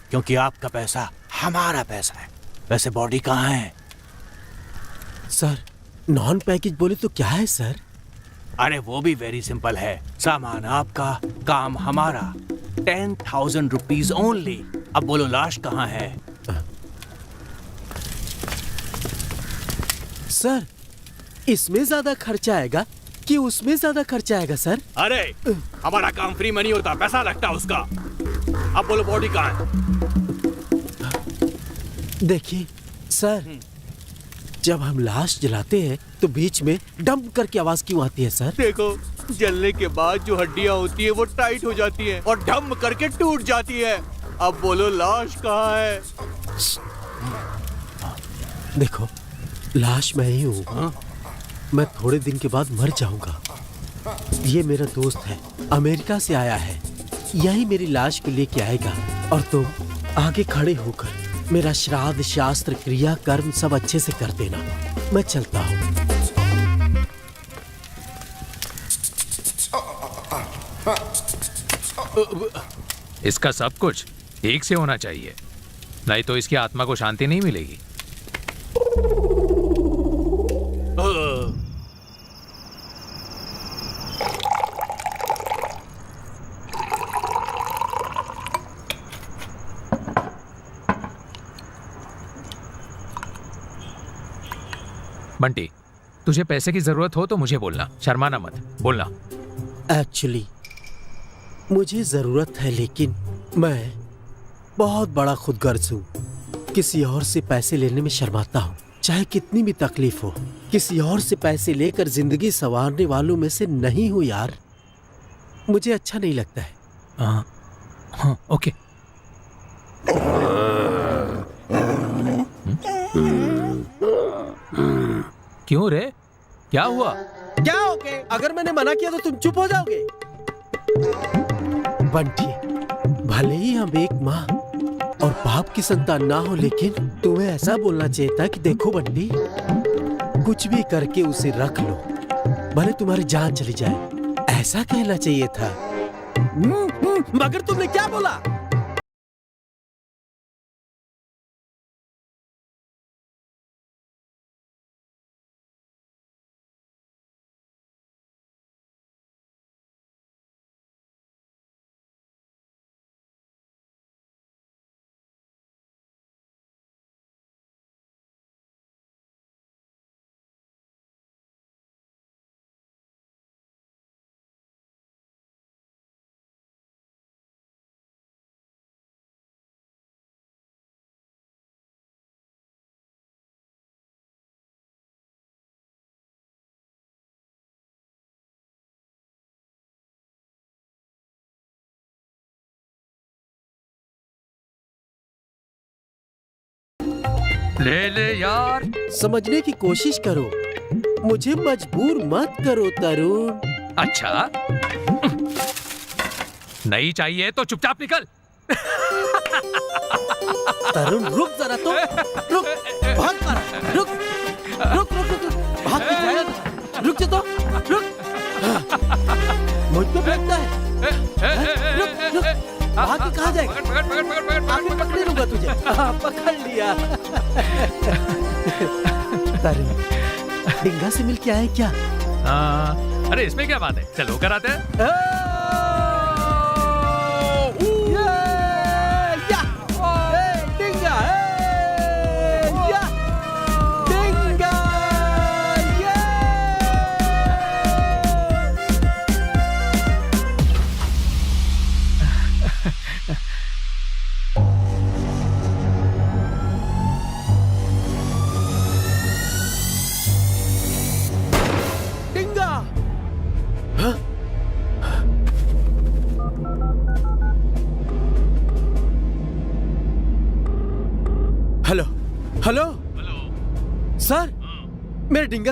क्योंकि आपका पैसा हमारा पैसा है। वैसे बॉडी कहाँ है? सर नॉन पैकेज बोले तो क्या है सर? अरे वो भी वेरी सिंपल है। सामान आपका, काम हमारा। 10,000 रुपीज ओनली। अब बोलो लाश कहाँ है? सर इसमें ज्यादा खर्चा आएगा कि उसमें ज्यादा खर्चा आएगा सर? अरे हमारा काम फ्री में नहीं होता, पैसा लगता है उसका। अब बोलो बॉडी कहाँ है? देखिए सर, जब हम लाश जलाते हैं तो बीच में डंप करके आवाज क्यों आती है सर? देखो, जलने के बाद जो हड्डियां होती है वो टाइट हो जाती है और डम करके टूट जाती है। अब बोलो लाश कहाँ है? देखो, लाश मैं ही हूँ। मैं थोड़े दिन के बाद मर जाऊंगा। ये मेरा दोस्त है, अमेरिका से आया है, यही मेरी लाश के लिए क्या आएगा। और तुम आगे खड़े होकर मेरा श्राद्ध, शास्त्र, क्रिया, कर्म सब अच्छे से कर देना। मैं चलता हूँ। इसका सब कुछ ठीक से होना चाहिए, नहीं तो इसकी आत्मा को शांति नहीं मिलेगी। बंटी, तुझे पैसे की जरूरत हो तो मुझे बोलना, शर्माना मत, बोलना। एक्चुअली मुझे जरूरत है, लेकिन मैं बहुत बड़ा खुदगर्ज हूँ। किसी और से पैसे लेने में शर्माता हूँ, चाहे कितनी भी तकलीफ हो। किसी और से पैसे लेकर जिंदगी संवारने वालों में से नहीं हूँ यार। मुझे अच्छा नहीं लगता है। हाँ, ओके। क्यों रे, क्या हुआ? क्या हो गए? अगर मैंने मना किया तो तुम चुप हो जाओगे? बंटी, भले ही हम एक माँ और बाप की संतान ना हो, लेकिन तुम्हें ऐसा बोलना चाहिए था कि देखो बंटी, कुछ भी करके उसे रख लो, भले तुम्हारी जान चली जाए। ऐसा कहना चाहिए था। मगर तुमने क्या बोला? ले ले यार। समझने की कोशिश करो, मुझे मजबूर मत करो तरुण। अच्छा, नहीं चाहिए तो चुपचाप निकल। तरुण रुक जरा, तो रुक, भाग मारा, रुक रुक रुक रुक, भाग के जाएगा, रुक जा तो, रुक। मुझ पे फेंकता है, रुक रुक, भाग के कहाँ जाएगा? आगे पकड़े लूंगा तुझे। पकड़ लिया। तरुण, डिंगा से मिल के आए क्या? अरे इसमें क्या बात है, चलो कर आते हैं। हेलो हेलो हेलो सर, मेरे डिंगा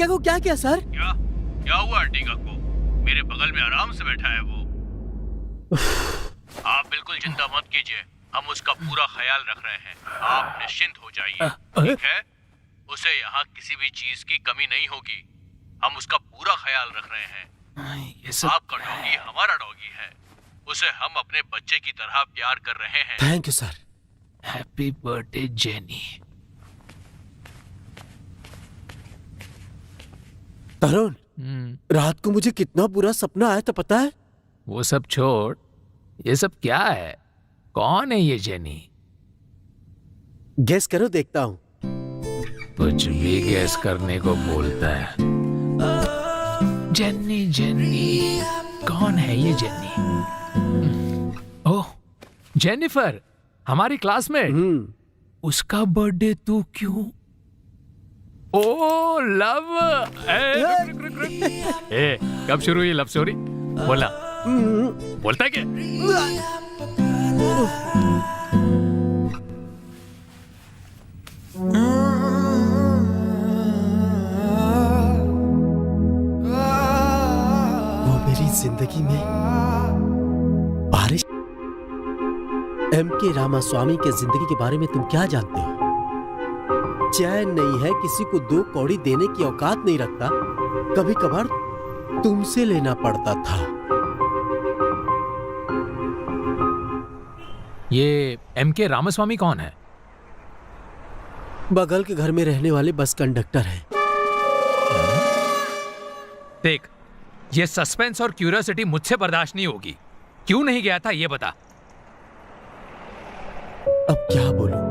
को क्या किया सर? क्या हुआ डिंगा को? मेरे बगल में आराम से बैठा है वो। आप बिल्कुल चिंता मत कीजिए, हम उसका पूरा ख्याल रख रहे हैं। आप निश्चिंत हो जाइए, ठीक है? उसे यहाँ किसी भी चीज की कमी नहीं होगी। हम उसका पूरा ख्याल रख रहे हैं। आपका डॉगी हमारा डॉगी है, उसे हम अपने बच्चे की तरह प्यार कर रहे हैं। Thank you sir. Happy birthday Jenny. Tarun, रात को मुझे कितना बुरा सपना आया था पता है? वो सब छोड़, ये सब क्या है? कौन है ये जेनी? गेस करो, देखता हूँ। कुछ भी गैस करने को बोलता है। जेनी जेनी, कौन है ये जेनी? ओह, जेनिफर, हमारी क्लासमेट। उसका बर्थडे तू क्यों? ओ लव। ए, कब शुरू हुई लव स्टोरी? बोला, बोलता है क्या? वो मेरी जिंदगी में बारिश। M.K. रामास्वामी के जिंदगी के बारे में तुम क्या जानते हो? चैन नहीं है, किसी को 2 कौड़ी देने की औकात नहीं रखता, कभी कभार तुमसे लेना पड़ता था। ये M.K. रामास्वामी कौन है? बगल के घर में रहने वाले बस कंडक्टर हैं। देख, ये सस्पेंस और क्यूरियोसिटी मुझसे बर्दाश्त नहीं होगी। क्यों नहीं गया था ये बता। अब क्या बोलूं?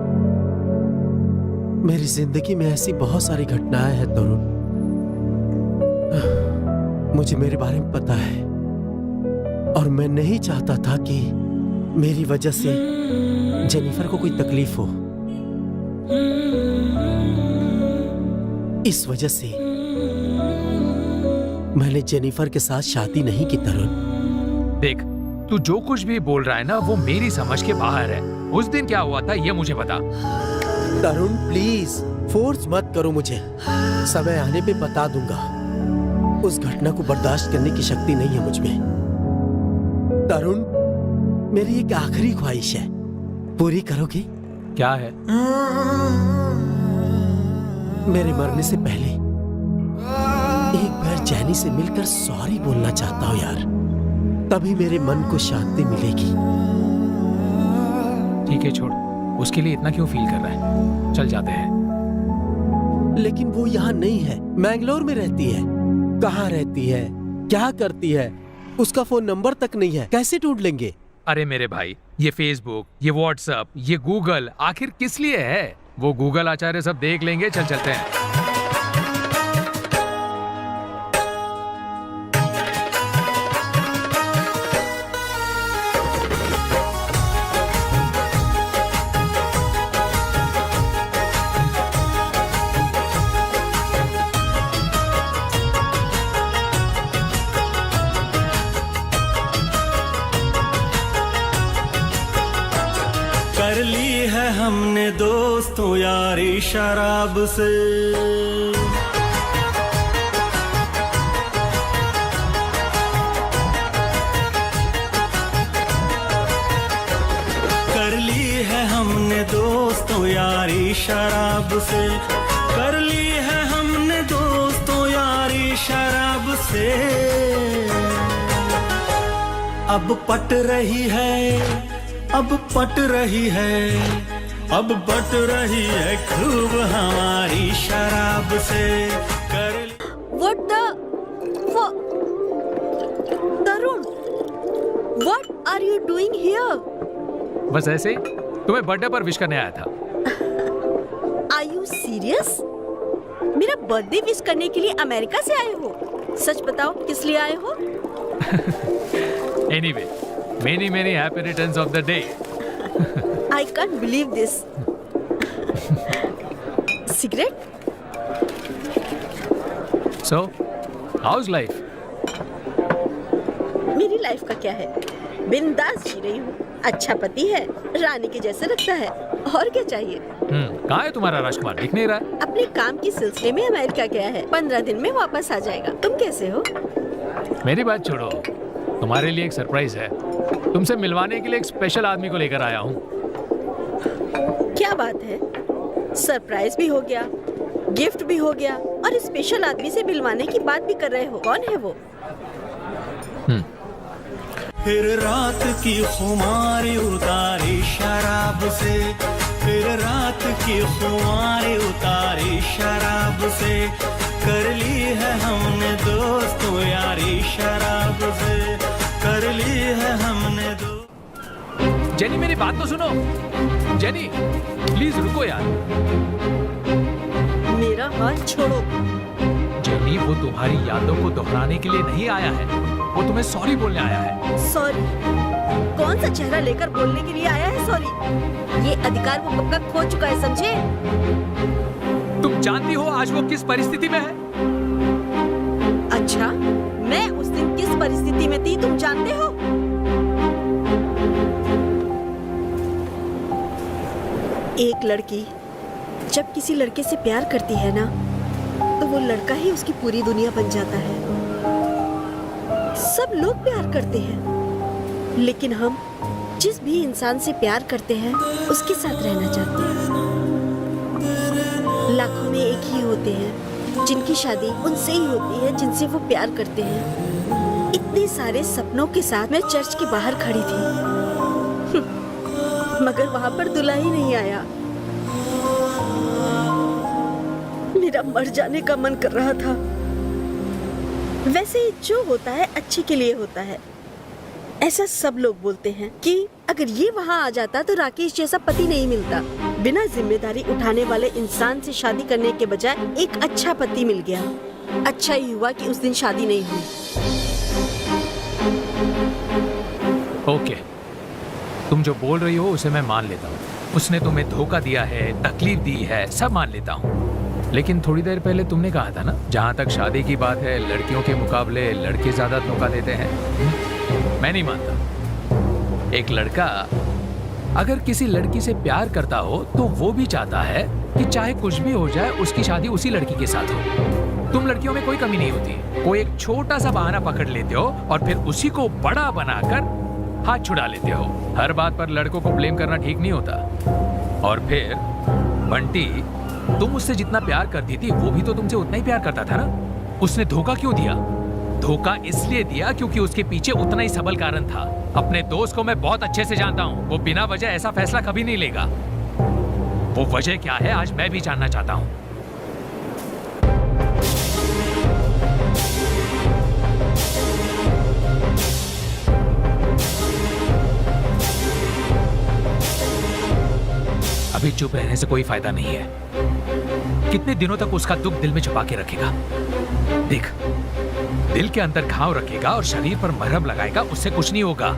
मेरी जिंदगी में ऐसी बहुत सारी घटनाएं हैं तरुण। मुझे मेरे बारे में पता है और मैं नहीं चाहता था कि मेरी वजह से जेनिफर को कोई तकलीफ हो। इस वजह से मैंने जेनिफर के साथ शादी नहीं की तरुण। देख, तू जो कुछ भी बोल रहा है ना, वो मेरी समझ के बाहर है। उस दिन क्या हुआ था ये मुझे बता। तरुण प्लीज फोर्स मत करो मुझे, समय आने पे बता दूंगा। उस घटना को बर्दाश्त करने की शक्ति नहीं है मुझ में। तरुण, मेरी एक आखिरी ख्वाहिश है, पूरी करोगे? क्या है? मेरे मरने से पहले एक बार जैनी से मिलकर सॉरी बोलना चाहता हूँ यार, तभी मेरे मन को शांति मिलेगी। ठीक है, छोड़, उसके लिए इतना क्यों फील कर रहा है? चल जाते हैं। लेकिन वो यहाँ नहीं है, मैंगलोर में रहती है। कहाँ रहती है, क्या करती है, उसका फोन नंबर तक नहीं है, कैसे ढूंढ लेंगे? अरे मेरे भाई, ये फेसबुक, ये व्हाट्सएप, ये गूगल आखिर किस लिए है? वो गूगल आचार्य सब देख लेंगे। चल चलते हैं। कर ली है हमने दोस्तों यारी शराब से, कर ली है हमने दोस्तों यारी शराब से, कर ली है हमने दोस्तों यारी शराब से। अब पट रही है, अब पट रही है, अब बट रही है खूब हमारी शराब से। What the? Tarun, what are you doing here? बस ऐसे ही तुम्हें बर्थडे पर विश करने आया था। Are you serious? मेरा बर्थडे विश करने के लिए अमेरिका से आए हो? सच बताओ, किस लिए आए हो? Anyway, many happy returns of the day. I can't believe this. Cigarette? So, how's life? मेरी लाइफ का क्या है? बिंदास जी रही हूँ। अच्छा पति है, रानी के जैसे लगता है। और क्या चाहिए? कहाँ है तुम्हारा राजकुमार? दिख नहीं रहा। अपने काम की सिलसिले में अमेरिका गया है, 15 दिन में वापस आ जाएगा। तुम कैसे हो? मेरी बात छोड़ो, तुम्हारे लिए एक सरप्राइज है। तुमसे मिलवाने के लिए एक स्पेशल आदमी को लेकर आया हूँ। क्या बात है? सरप्राइज भी हो गया, गिफ्ट भी हो गया और स्पेशल आदमी से मिलवाने की बात भी कर रहे हो। कौन है वो? फिर रात की खुमारी उतारी शराब से, फिर रात की खुमारी उतारी शराब से, कर ली है हमने दोस्तों यारी शराब से, कर ली है हमने जेनी मेरी बात तो सुनो। जेनी प्लीज रुको यार। मेरा हाथ छोड़ो। जेनी वो तुम्हारी यादों को दोहराने के लिए नहीं आया है, वो तुम्हें सॉरी बोलने आया है। सॉरी? कौन सा चेहरा लेकर बोलने के लिए आया है सॉरी? ये अधिकार वो कब का खो चुका है, समझे? तुम जानती हो आज वो किस परिस्थिति में है? अच्छा, मैं उस दिन किस परिस्थिति में थी तुम जानते हो? एक लड़की जब किसी लड़के से प्यार करती है ना, तो वो लड़का ही उसकी पूरी दुनिया बन जाता है। सब लोग प्यार करते हैं, लेकिन हम जिस भी इंसान से प्यार करते हैं उसके साथ रहना चाहते हैं। लाखों में एक ही होते हैं जिनकी शादी उनसे ही होती है जिनसे वो प्यार करते हैं। इतने सारे सपनों के साथ मैं चर्च के बाहर खड़ी थी, मगर वहां पर दूल्हा ही नहीं आया। मेरा मर जाने का मन कर रहा था। वैसे ही जो होता है अच्छे के लिए होता है, ऐसा सब लोग बोलते हैं कि अगर ये वहाँ आ जाता तो राकेश जैसा पति नहीं मिलता। बिना जिम्मेदारी उठाने वाले इंसान से शादी करने के बजाय एक अच्छा पति मिल गया। अच्छा ही हुआ कि उस दिन शादी नहीं हुई। ओके, तुम जो बोल रही हो उसे मैं मान लेता हूँ। उसने तुम्हें धोखा दिया है, तकलीफ दी है, सब मान लेता हूँ। लेकिन थोड़ी देर पहले तुमने कहा था ना, जहाँ तक शादी की बात है लड़कियों के मुकाबले लड़के ज्यादा धोखा देते हैं। मैं नहीं मानता। एक लड़का अगर किसी लड़की से प्यार करता हो तो वो भी चाहता है कि चाहे कुछ भी हो जाए उसकी शादी उसी लड़की के साथ हो। तुम लड़कियों में कोई कमी नहीं होती। कोई एक छोटा सा बहाना पकड़ लेते हो और फिर उसी को बड़ा बनाकर हाथ छुड़ा लेते हो। हर बात पर लड़कों को ब्लेम करना ठीक नहीं होता। और फिर बंटी, तुम उससे जितना प्यार करती थी वो भी तो तुमसे उतना ही प्यार करता था ना। उसने धोखा क्यों दिया? धोखा इसलिए दिया क्योंकि उसके पीछे उतना ही सबल कारण था। अपने दोस्त को मैं बहुत अच्छे से जानता हूँ, वो बिना वजह ऐसा फैसला कभी नहीं लेगा। वो वजह क्या है आज मैं भी जानना चाहता हूँ। अभी चुप रहने से कोई फायदा नहीं है। कितने दिनों तक उसका दुख दिल में छुपा के रखेगा? देख, दिल के अंदर घाव रखेगा और शरीर पर मरहम लगाएगा, उससे कुछ नहीं होगा।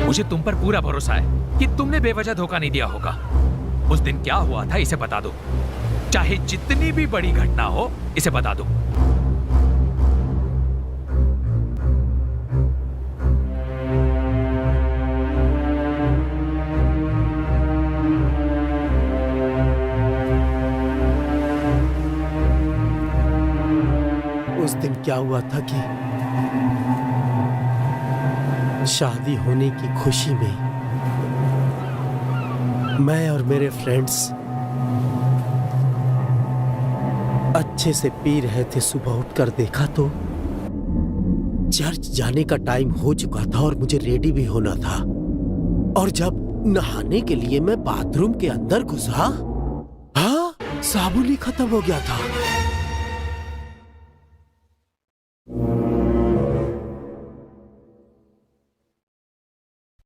मुझे तुम पर पूरा भरोसा है कि तुमने बेवजह धोखा नहीं दिया होगा। उस दिन क्या हुआ था इसे बता दो, चाहे जितनी भी बड़ी घटना हो इसे बता दो। उस दिन क्या हुआ था कि शादी होने की खुशी में मैं और मेरे फ्रेंड्स अच्छे से पी रहे थे। सुबह उठकर देखा तो चर्च जाने का टाइम हो चुका था और मुझे रेडी भी होना था। और जब नहाने के लिए मैं बाथरूम के अंदर घुसा, हाँ, साबुन ही खत्म हो गया था।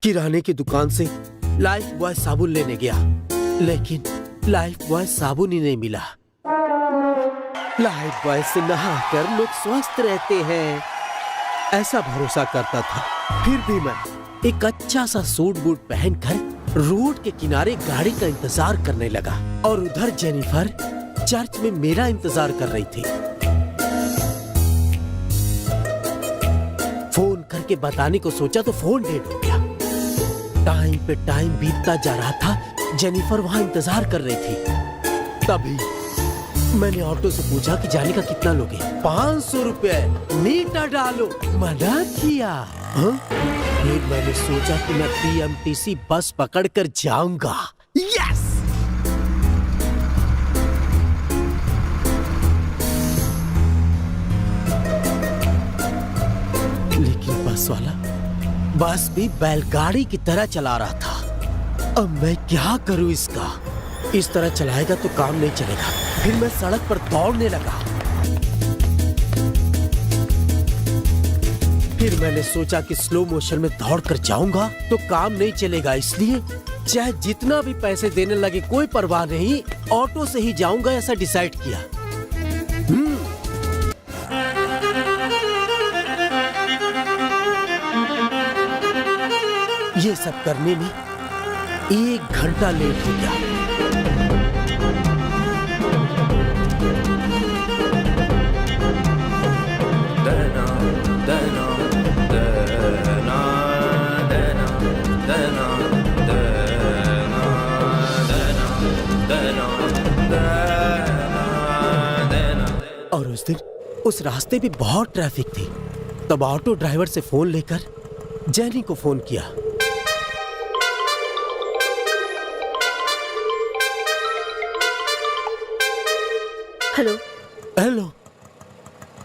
किराने की दुकान से लाइफ बॉय साबुन लेने गया, लेकिन लाइफ बॉय साबुन ही नहीं मिला। लाइफ बॉय से नहाकर लोग स्वस्थ रहते हैं ऐसा भरोसा करता था। फिर भी मैं एक अच्छा सा सूट बूट पहनकर रोड के किनारे गाड़ी का इंतजार करने लगा और उधर जेनिफर चर्च में मेरा इंतजार कर रही थी। फोन करके बताने को सोचा तो फोन डेड हो गया। टाइम पे टाइम बीतता जा रहा था, जेनिफर वहां इंतजार कर रही थी। तभी मैंने ऑटो से पूछा कि जाने का कितना लोगे। 500 रुपए, मीटर डालो, मना किया। फिर मैंने सोचा कि मैं PMTC बस पकड़कर जाऊंगा। यस! लेकिन बस वाला बस भी बैलगाड़ी की तरह चला रहा था। अब मैं क्या करूं इसका? इस तरह चलाएगा तो काम नहीं चलेगा। फिर मैं सड़क पर दौड़ने लगा। फिर मैंने सोचा कि स्लो मोशन में दौड़ कर जाऊंगा तो काम नहीं चलेगा, इसलिए चाहे जितना भी पैसे देने लगे कोई परवाह नहीं, ऑटो से ही जाऊंगा ऐसा डिसाइड किया। ये सब करने में 1 घंटा लेट हो गया। और उस दिन उस रास्ते पे बहुत ट्रैफिक थी, तब ऑटो ड्राइवर से फोन लेकर जेनी को फोन किया। हेलो। हेलो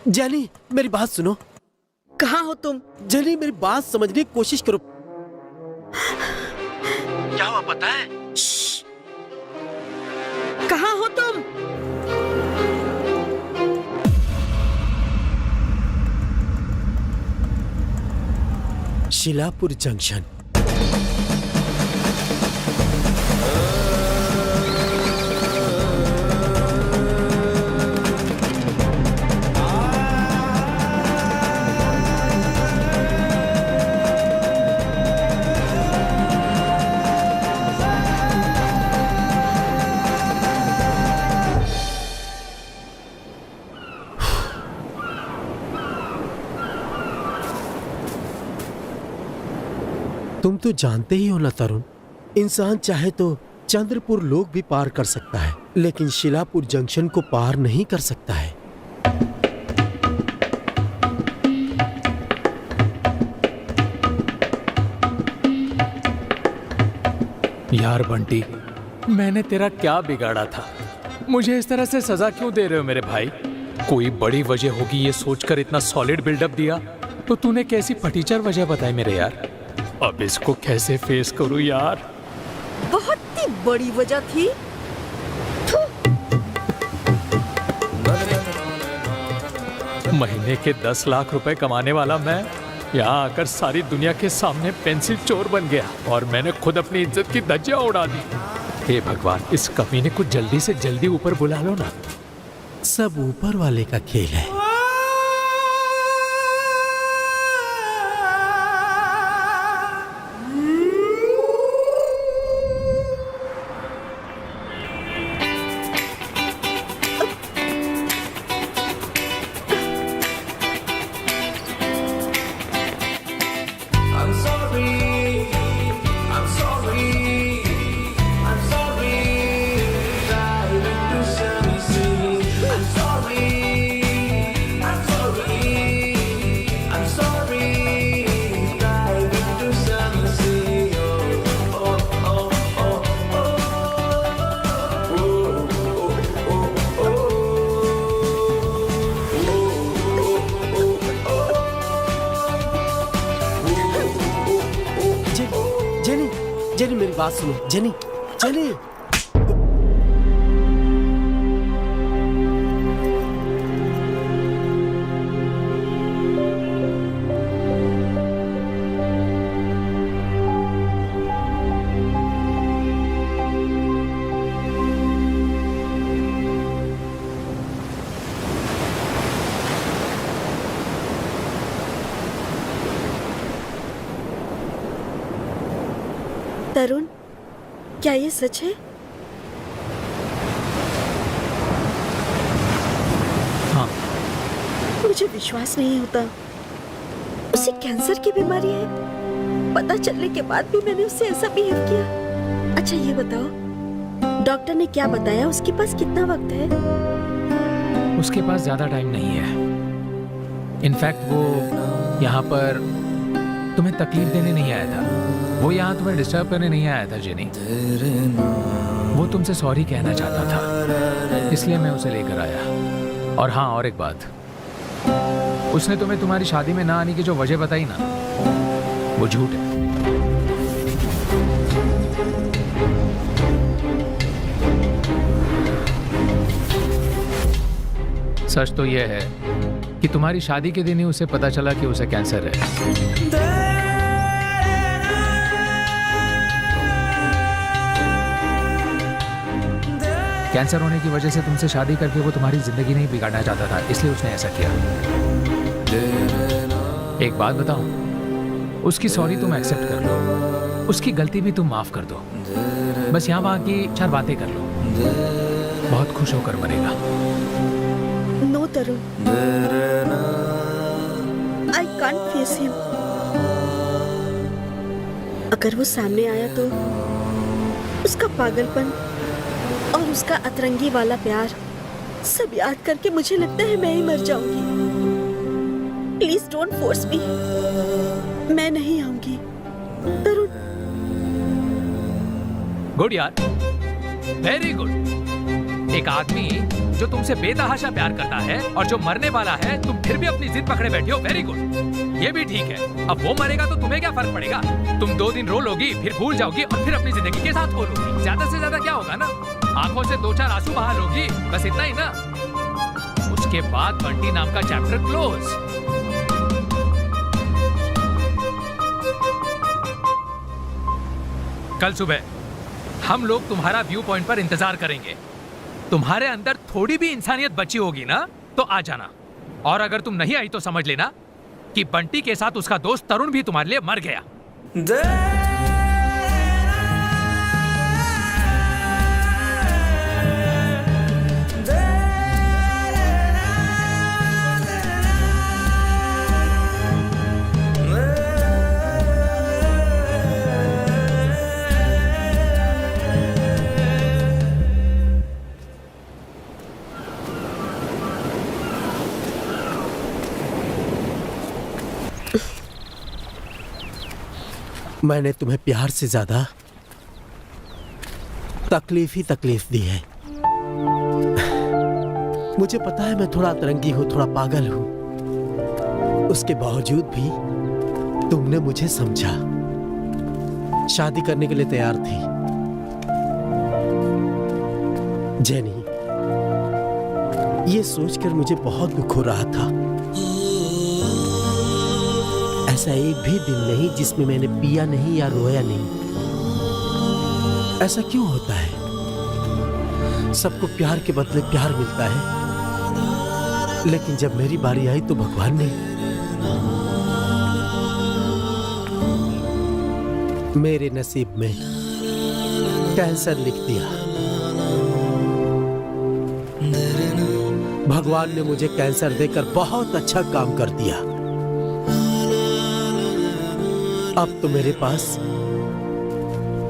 जेनी, मेरी बात सुनो। कहाँ हो तुम? जेनी मेरी बात समझने की कोशिश करो। क्या हुआ पता है? कहाँ हो तुम? शिलापुर जंक्शन। तुम तो जानते ही हो ना तरुण, इंसान चाहे तो चंद्रपुर लोक भी पार कर सकता है, लेकिन शिलापुर जंक्शन को पार नहीं कर सकता है। यार बंटी, मैंने तेरा क्या बिगाड़ा था? मुझे इस तरह से सजा क्यों दे रहे हो मेरे भाई? कोई बड़ी वजह होगी ये सोचकर इतना सॉलिड बिल्डअप दिया, तो तूने कैसी फटीचर वजह बताई मेरे यार? अब इसको कैसे फेस करूं यार? बहुत ही बड़ी वजह थी। महीने के 10 लाख रुपए कमाने वाला मैं यहाँ आकर सारी दुनिया के सामने पेंसिल चोर बन गया और मैंने खुद अपनी इज्जत की धज्जियां उड़ा दी। हे भगवान, इस कमीने को जल्दी से जल्दी ऊपर बुला लो ना। सब ऊपर वाले का खेल है। जेनी मेरी बात सुनो। जेनी जेनी तरुण, क्या ये सच है? हाँ। मुझे विश्वास नहीं होता। उसे कैंसर की बीमारी है। पता चलने के बाद भी मैंने उससे ऐसा बिहेव किया। अच्छा ये बताओ, डॉक्टर ने क्या बताया? उसके पास कितना वक्त है? उसके पास ज्यादा टाइम नहीं है। इनफैक्ट वो यहाँ पर तुम्हें तकलीफ देने नहीं आया था। वो यहाँ तुम्हें डिस्टर्ब करने नहीं आया था जेनी। वो तुमसे सॉरी कहना चाहता था, इसलिए मैं उसे लेकर आया। और हाँ, और एक बात, उसने तुम्हें तुम्हारी शादी में ना आने की जो वजह बताई ना, वो झूठ है। सच तो यह है कि तुम्हारी शादी के दिन ही उसे पता चला कि उसे कैंसर है। कैंसर होने की वजह से तुमसे शादी करके वो तुम्हारी जिंदगी नहीं बिगाड़ना चाहता था, इसलिए उसने ऐसा किया। एक बात बताओ, उसकी सॉरी तुम एक्सेप्ट कर लो, उसकी गलती भी तुम माफ कर दो, बस यहाँ वहाँ की 4 बातें कर लो, बहुत खुश होकर मरेगा। No Tarun, I can't face him. अगर वो सामने आया तो उसका पागलपन और उसका अतरंगी वाला प्यार सब याद करके मुझे लगता है मैं ही मर जाऊंगी। प्लीज डोंट फोर्स मी, मैं नहीं आऊंगी तरुण। गुड यार, वेरी गुड। एक आदमी जो तुमसे बेतहाशा प्यार करता है और जो मरने वाला है, तुम फिर भी अपनी जिद पकड़े बैठे हो, वेरी गुड। ये भी ठीक है। अब वो मरेगा तो तुम्हें क्या फर्क पड़ेगा? तुम 2 दिन रो लोगी, फिर भूल जाओगी और फिर अपनी जिंदगी के साथ हो लोगी। ज्यादा से ज्यादा क्या होगा ना, आंखों से 2-4 आंसू बहा लोगी, बस इतना ही ना। उसके बाद बंटी नाम का चैप्टर क्लोज। कल सुबह हम लोग तुम्हारा व्यू पॉइंट पर इंतजार करेंगे। तुम्हारे अंदर थोड़ी भी इंसानियत बची होगी ना तो आ जाना, और अगर तुम नहीं आई तो समझ लेना कि बंटी के साथ उसका दोस्त तरुण भी तुम्हारे लिए मर गया। मैंने तुम्हें प्यार से ज्यादा तकलीफ ही तकलीफ दी है। मुझे पता है मैं थोड़ा अतरंगी हूं, थोड़ा पागल हूं, उसके बावजूद भी तुमने मुझे समझा, शादी करने के लिए तैयार थी। जेनी, ये सोचकर मुझे बहुत दुख हो रहा था। ऐसा एक भी दिन नहीं जिसमें मैंने पिया नहीं या रोया नहीं। ऐसा क्यों होता है? सबको प्यार के बदले प्यार मिलता है, लेकिन जब मेरी बारी आई तो भगवान ने मेरे नसीब में कैंसर लिख दिया। भगवान ने मुझे कैंसर देकर बहुत अच्छा काम कर दिया। अब तो मेरे पास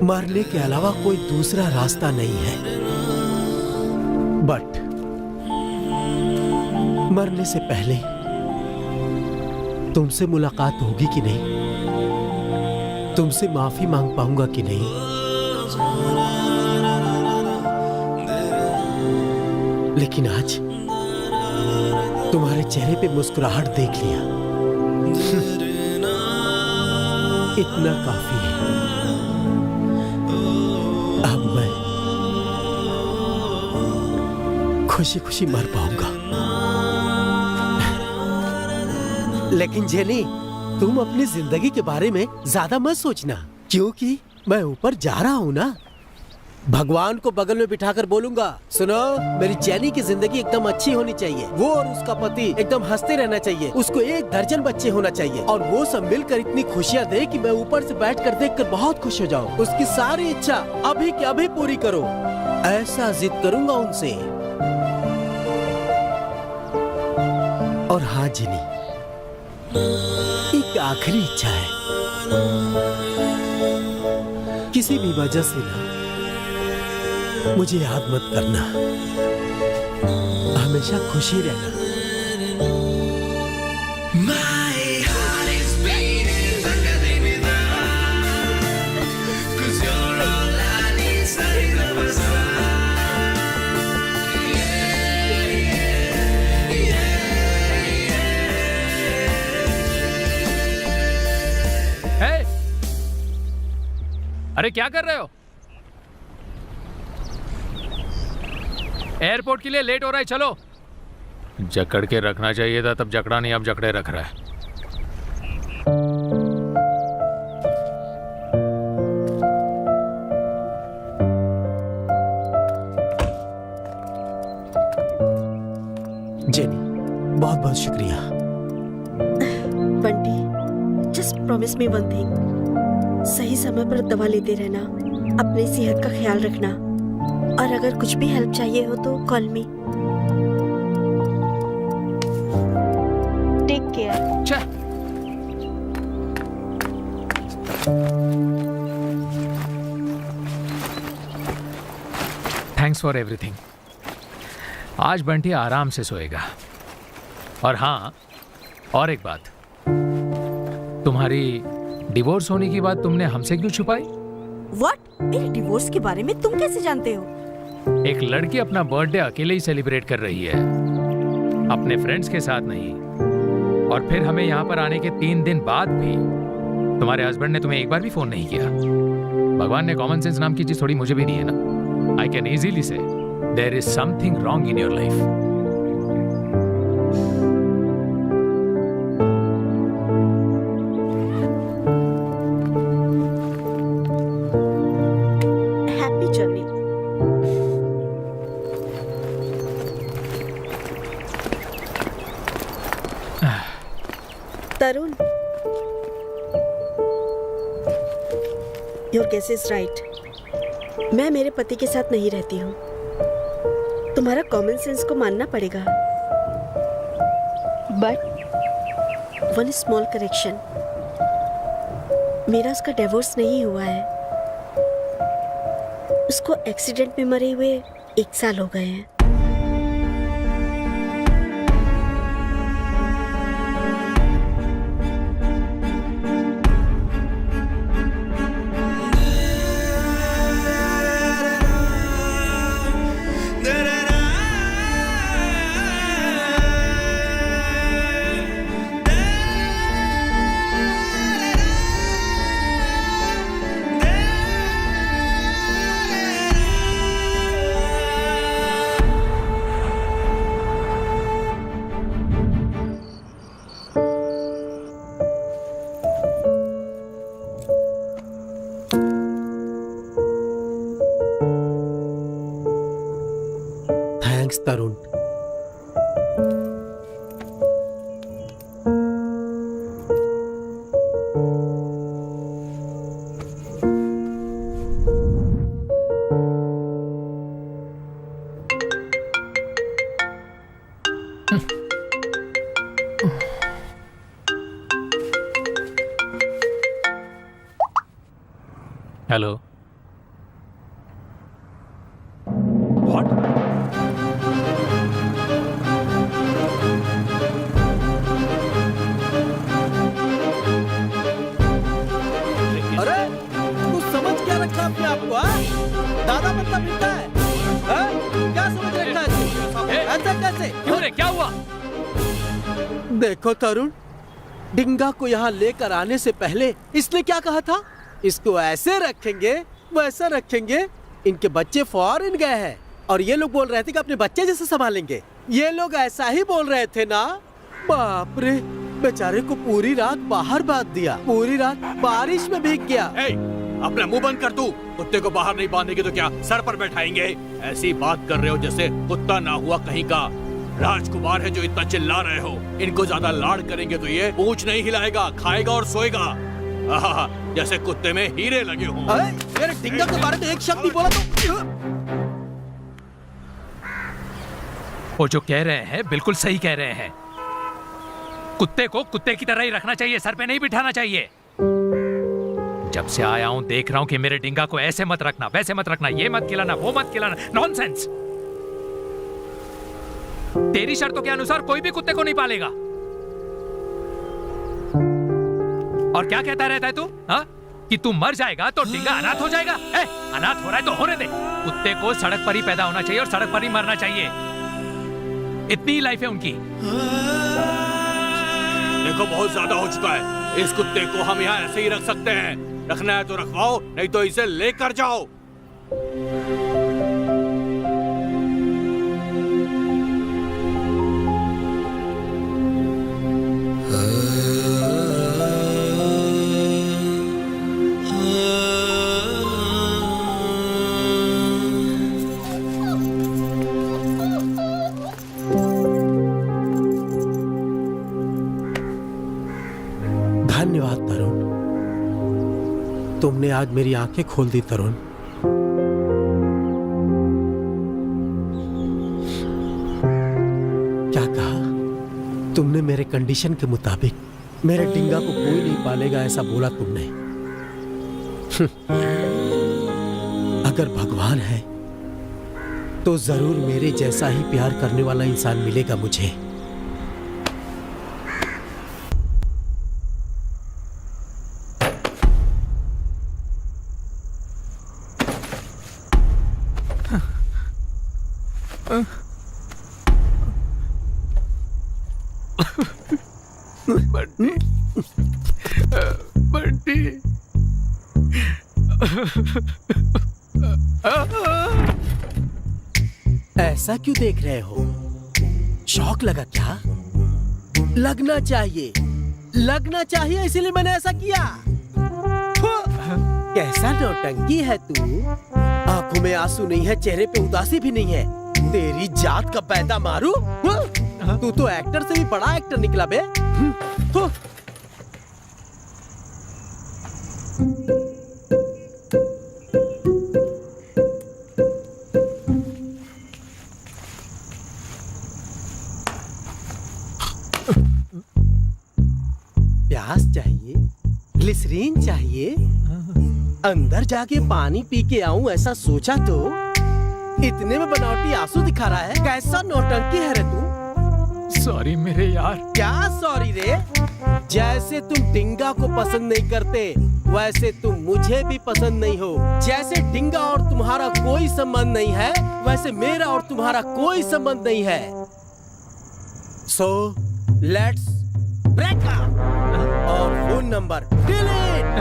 मरने के अलावा कोई दूसरा रास्ता नहीं है। बट मरने से पहले तुमसे मुलाकात होगी कि नहीं? तुमसे माफी मांग पाऊंगा कि नहीं? लेकिन आज तुम्हारे चेहरे पे मुस्कुराहट देख लिया, इतना काफी है। अब मैं खुशी खुशी मर पाऊंगा। लेकिन जेनी, तुम अपनी जिंदगी के बारे में ज्यादा मत सोचना, क्योंकि मैं ऊपर जा रहा हूं ना। भगवान को बगल में बिठाकर बोलूंगा, सुनो, मेरी जेनी की जिंदगी एकदम अच्छी होनी चाहिए। वो और उसका पति एकदम हंसते रहना चाहिए। उसको 1 दर्जन बच्चे होना चाहिए, और वो सब मिलकर इतनी खुशियाँ दे कि मैं ऊपर से बैठकर देखकर बहुत खुश हो जाऊं। उसकी सारी इच्छा अभी की अभी पूरी करो, ऐसा जिद करूंगा उनसे। और हाँ जेनी, एक आखिरी इच्छा है। किसी भी वजह से ना मुझे याद मत करना, हमेशा खुशी रहना। अरे क्या कर रहे हो? एयरपोर्ट के लिए लेट हो रहा है, चलो। जकड़ के रखना चाहिए था, तब जकड़ा नहीं, अब जकड़े रख रहा है। जेनी, बहुत बहुत शुक्रिया। Bunty, just promise me one thing, सही समय पर दवा लेते रहना, अपनी सेहत का ख्याल रखना, और अगर कुछ भी हेल्प चाहिए हो तो कॉल मी। Take care. चल। Thanks for everything. आज बंटी आराम से सोएगा। और हाँ, और एक बात, तुम्हारी डिवोर्स होने की बात तुमने हमसे क्यों छुपाई? व्हाट? मेरे डिवोर्स के बारे में तुम कैसे जानते हो? एक लड़की अपना बर्थडे अकेले ही सेलिब्रेट कर रही है, अपने फ्रेंड्स के साथ नहीं। और फिर हमें यहाँ पर आने के 3 दिन बाद भी तुम्हारे हस्बैंड ने तुम्हें एक बार भी फोन नहीं किया। भगवान ने कॉमन सेंस नाम की चीज थोड़ी मुझे भी दी है ना। I can easily see there is something wrong in your life. Happy journey. Tarun, your guess is right. मैं मेरे पति के साथ नहीं रहती हूँ। तुम्हारा कॉमन सेंस को मानना पड़ेगा। बट वन स्मॉल करेक्शन, मेरा उसका डिवोर्स नहीं हुआ है। उसको एक्सीडेंट में मरे हुए 1 साल हो गए हैं। Thanks Tarun. हेलो। व्हाट? अरे तू समझ क्या रखा अपने आप को? दादा मतलब फिरता है? क्या समझ रखा है तू? ऐसा कैसे? क्यों रे, क्या हुआ? देखो तरुण, डिंगा को यहाँ लेकर आने से पहले इसने क्या कहा था? इसको ऐसे रखेंगे, वैसा रखेंगे। इनके बच्चे फॉरेन गए हैं और ये लोग बोल रहे थे कि अपने बच्चे जैसे संभालेंगे। ये लोग ऐसा ही बोल रहे थे ना? बाप रे, बेचारे को पूरी रात बाहर बांध दिया, पूरी रात बारिश में भीग गया। अपना मुंह बंद कर तू। कुत्ते को बाहर नहीं बांधेंगे तो क्या सर पर बैठाएंगे? ऐसी बात कर रहे हो जैसे कुत्ता ना हुआ कहीं का। राजकुमार है जो इतना चिल्ला रहे हो। इनको ज्यादा लाड़ करेंगे तो ये पूंछ नहीं हिलाएगा, खाएगा और सोएगा। जैसे कुत्ते में हीरे लगे हों। मेरे डिंगा के बारे में एक शब्द नहीं बोला तो। वो जो कह रहे हैं बिल्कुल सही कह रहे हैं। कुत्ते को कुत्ते की तरह ही रखना चाहिए, सर पे नहीं बिठाना चाहिए। जब से आया हूं देख रहा हूं कि मेरे डिंगा को ऐसे मत रखना, वैसे मत रखना, ये मत खिलाना, वो मत खिलाना। नॉनसेंस। तेरी शर्तों के अनुसार कोई भी कुत्ते को नहीं पालेगा। और क्या कहता रहता है तू? हाँ? कि तू मर जाएगा तो डिंगा अनाथ हो जाएगा? अनाथ हो रहा है तो होने दे। कुत्ते को सड़क पर ही पैदा होना चाहिए और सड़क पर ही मरना चाहिए। इतनी ही लाइफ है उनकी। देखो बहुत ज्यादा हो चुका है। इस कुत्ते को हम यहाँ ऐसे ही रख सकते हैं। रखना है तो रखवाओ, नहीं तो इसे लेकर जाओ। धन्यवाद तरुण, तुमने आज मेरी आंखें खोल दी तरुण। क्या कहा तुमने? मेरे कंडीशन के मुताबिक मेरे डिंगा को कोई नहीं पालेगा, ऐसा बोला तुमने। अगर भगवान है तो जरूर मेरे जैसा ही प्यार करने वाला इंसान मिलेगा मुझे। बंटी, बंटी, ऐसा क्यों देख रहे हो? शौक लगा क्या? लगना चाहिए, लगना चाहिए, इसीलिए मैंने ऐसा किया। कैसा नौटंकी है तू? आंखों में आंसू नहीं है, चेहरे पे उदासी भी नहीं है। तेरी जात का पैदा मारू? तू तो एक्टर से भी बड़ा एक्टर निकला बे। प्यास चाहिए, ग्लिसरीन चाहिए, अंदर जाके पानी पी के आऊं ऐसा सोचा तो इतने में बनावटी आंसू दिखा रहा है। कैसा नौटंकी है रे तू? सॉरी मेरे यार। क्या सॉरी रे? जैसे तुम डिंगा को पसंद नहीं करते वैसे तुम मुझे भी पसंद नहीं हो। जैसे डिंगा और तुम्हारा कोई संबंध नहीं है वैसे मेरा और तुम्हारा कोई संबंध नहीं है। So let's break up. और phone number delete,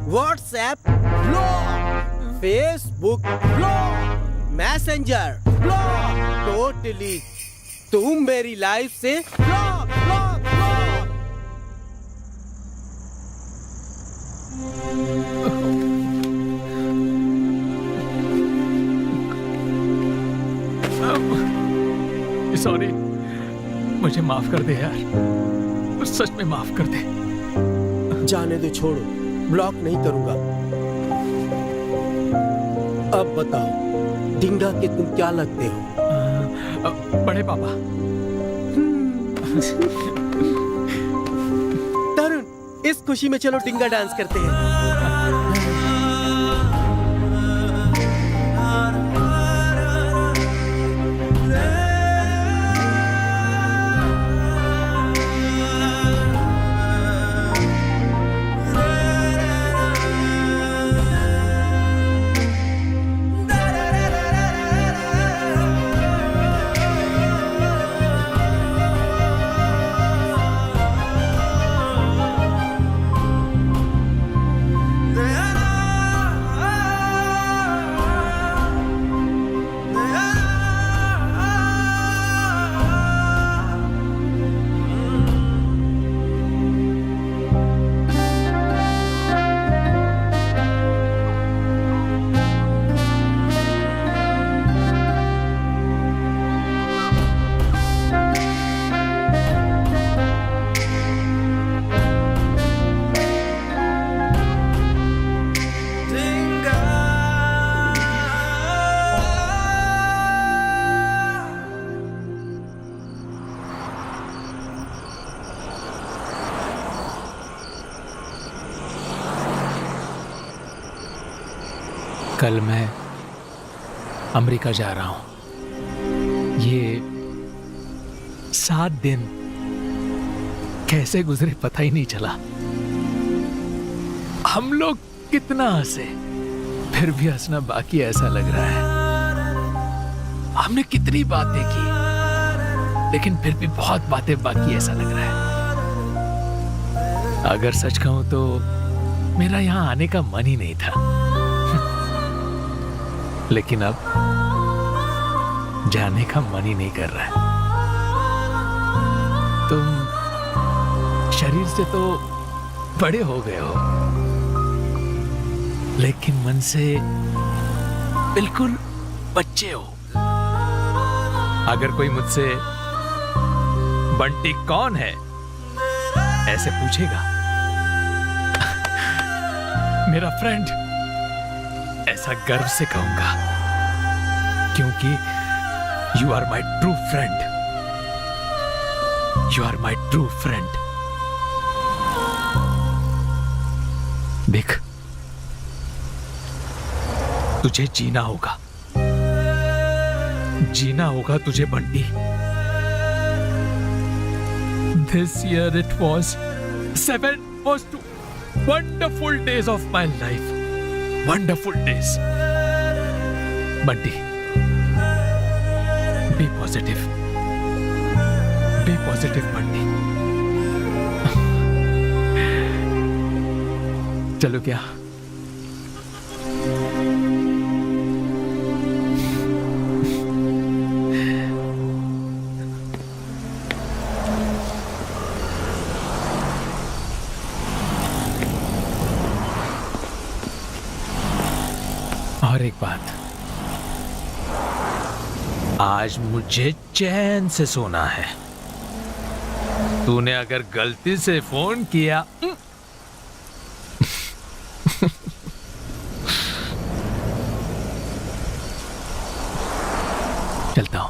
WhatsApp block, Facebook block, messenger block, totally तुम मेरी लाइफ से ब्लॉक ब्लॉक ब्लॉक। सॉरी, मुझे माफ कर दे यार, सच में माफ कर दे। जाने दो, छोड़ो, ब्लॉक नहीं करूंगा। अब बताओ डिंगा के तुम क्या लगते हो? बड़े पापा। तरुण, इस खुशी में चलो डिंगा डांस करते हैं। कल मैं अमेरिका जा रहा हूं। ये 7 दिन कैसे गुजरे पता ही नहीं चला। हम लोग कितना हंसे, फिर भी हंसना बाकी ऐसा लग रहा है। हमने कितनी बातें की लेकिन फिर भी बहुत बातें बाकी ऐसा लग रहा है। अगर सच कहूं तो मेरा यहां आने का मन ही नहीं था, लेकिन अब जाने का मन ही नहीं कर रहा है। तुम शरीर से तो बड़े हो गए हो, लेकिन मन से बिल्कुल बच्चे हो। अगर कोई मुझसे बंटी कौन है ऐसे पूछेगा मेरा फ्रेंड, ऐसा गर्व से कहूंगा, क्योंकि you are my true friend. You are my true friend. देख, तुझे जीना होगा, जीना होगा तुझे Bunty. This year it was 7 most wonderful days of my life. Wonderful days. Bunty, be positive. Be positive, Bunty. चलो क्या? और एक बात, आज मुझे चैन से सोना है। तूने अगर गलती से फोन किया, चलता हूं।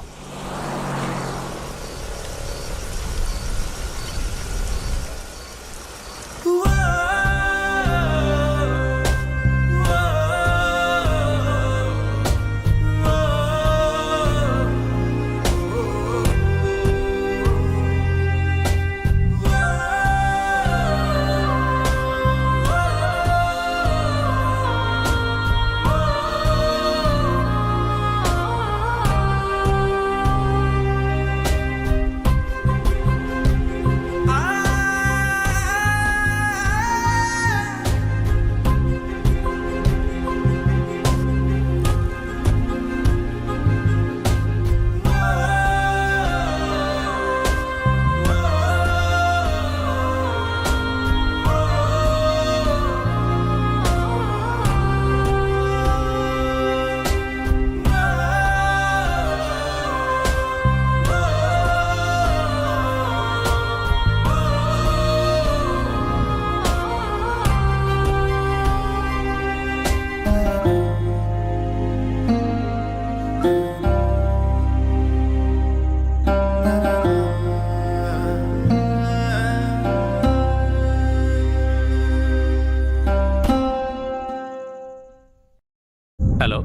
हेलो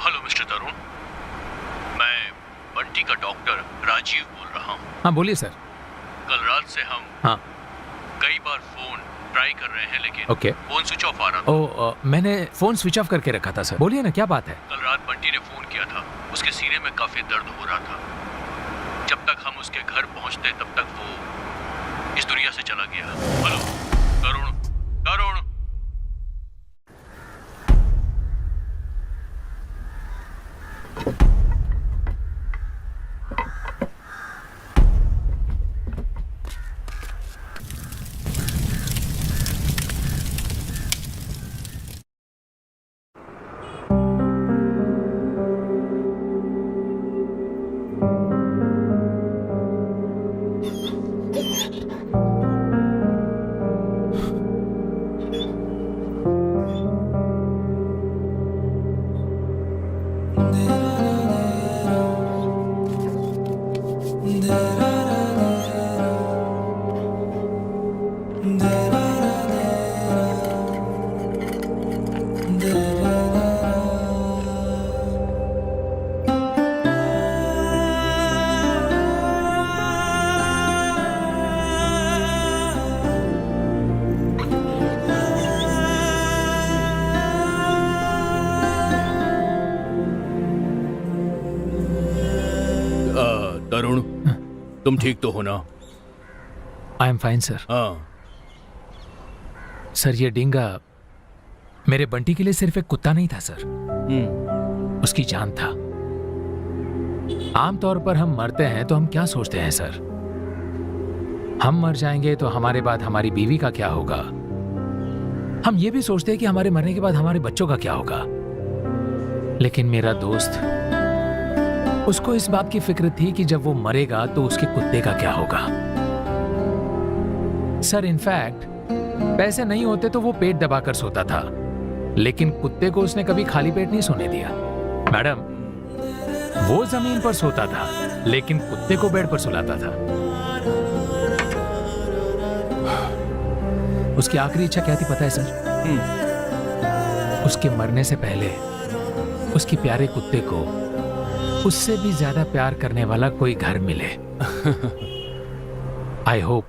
हेलो मिस्टर तरुण, मैं बंटी का डॉक्टर राजीव बोल रहा हूँ। हाँ बोलिए सर। कल रात से हम हाँ कई बार फोन ट्राई कर रहे हैं, लेकिन ओके। फोन स्विच ऑफ आ रहा था। ओ मैंने फोन स्विच ऑफ करके रखा था सर। बोलिए ना, क्या बात है? कल रात बंटी ने फोन किया था, उसके सीने में काफी दर्द हो रहा था। जब तक हम उसके घर पहुंचते तब तक वो इस दुनिया से चला गया। हेलो तरुण, तरुण। तरुण, तुम ठीक तो हो ना? I am fine sir. हाँ। सर ये डिंगा मेरे बंटी के लिए सिर्फ एक कुत्ता नहीं था सर, उसकी जान था। आमतौर पर हम मरते हैं तो हम क्या सोचते हैं सर? हम मर जाएंगे तो हमारे बाद हमारी बीवी का क्या होगा? हम ये भी सोचते हैं कि हमारे मरने के बाद हमारे बच्चों का क्या होगा। लेकिन मेरा दोस्त, उसको इस बात की फिक्र थी कि जब वो मरेगा तो उसके कुत्ते का क्या होगा। सर इनफैक्ट पैसे नहीं होते तो वो पेट दबाकर सोता था, लेकिन कुत्ते को उसने कभी खाली पेट नहीं सोने दिया। मैडम, वो जमीन पर सोता था, लेकिन कुत्ते को बेड पर सुलाता था। उसकी आखिरी इच्छा क्या थी पता है सर? उसके मरने से पहले उसकी प्यारे कुत्ते को उससे भी ज्यादा प्यार करने वाला कोई घर मिले। आई होप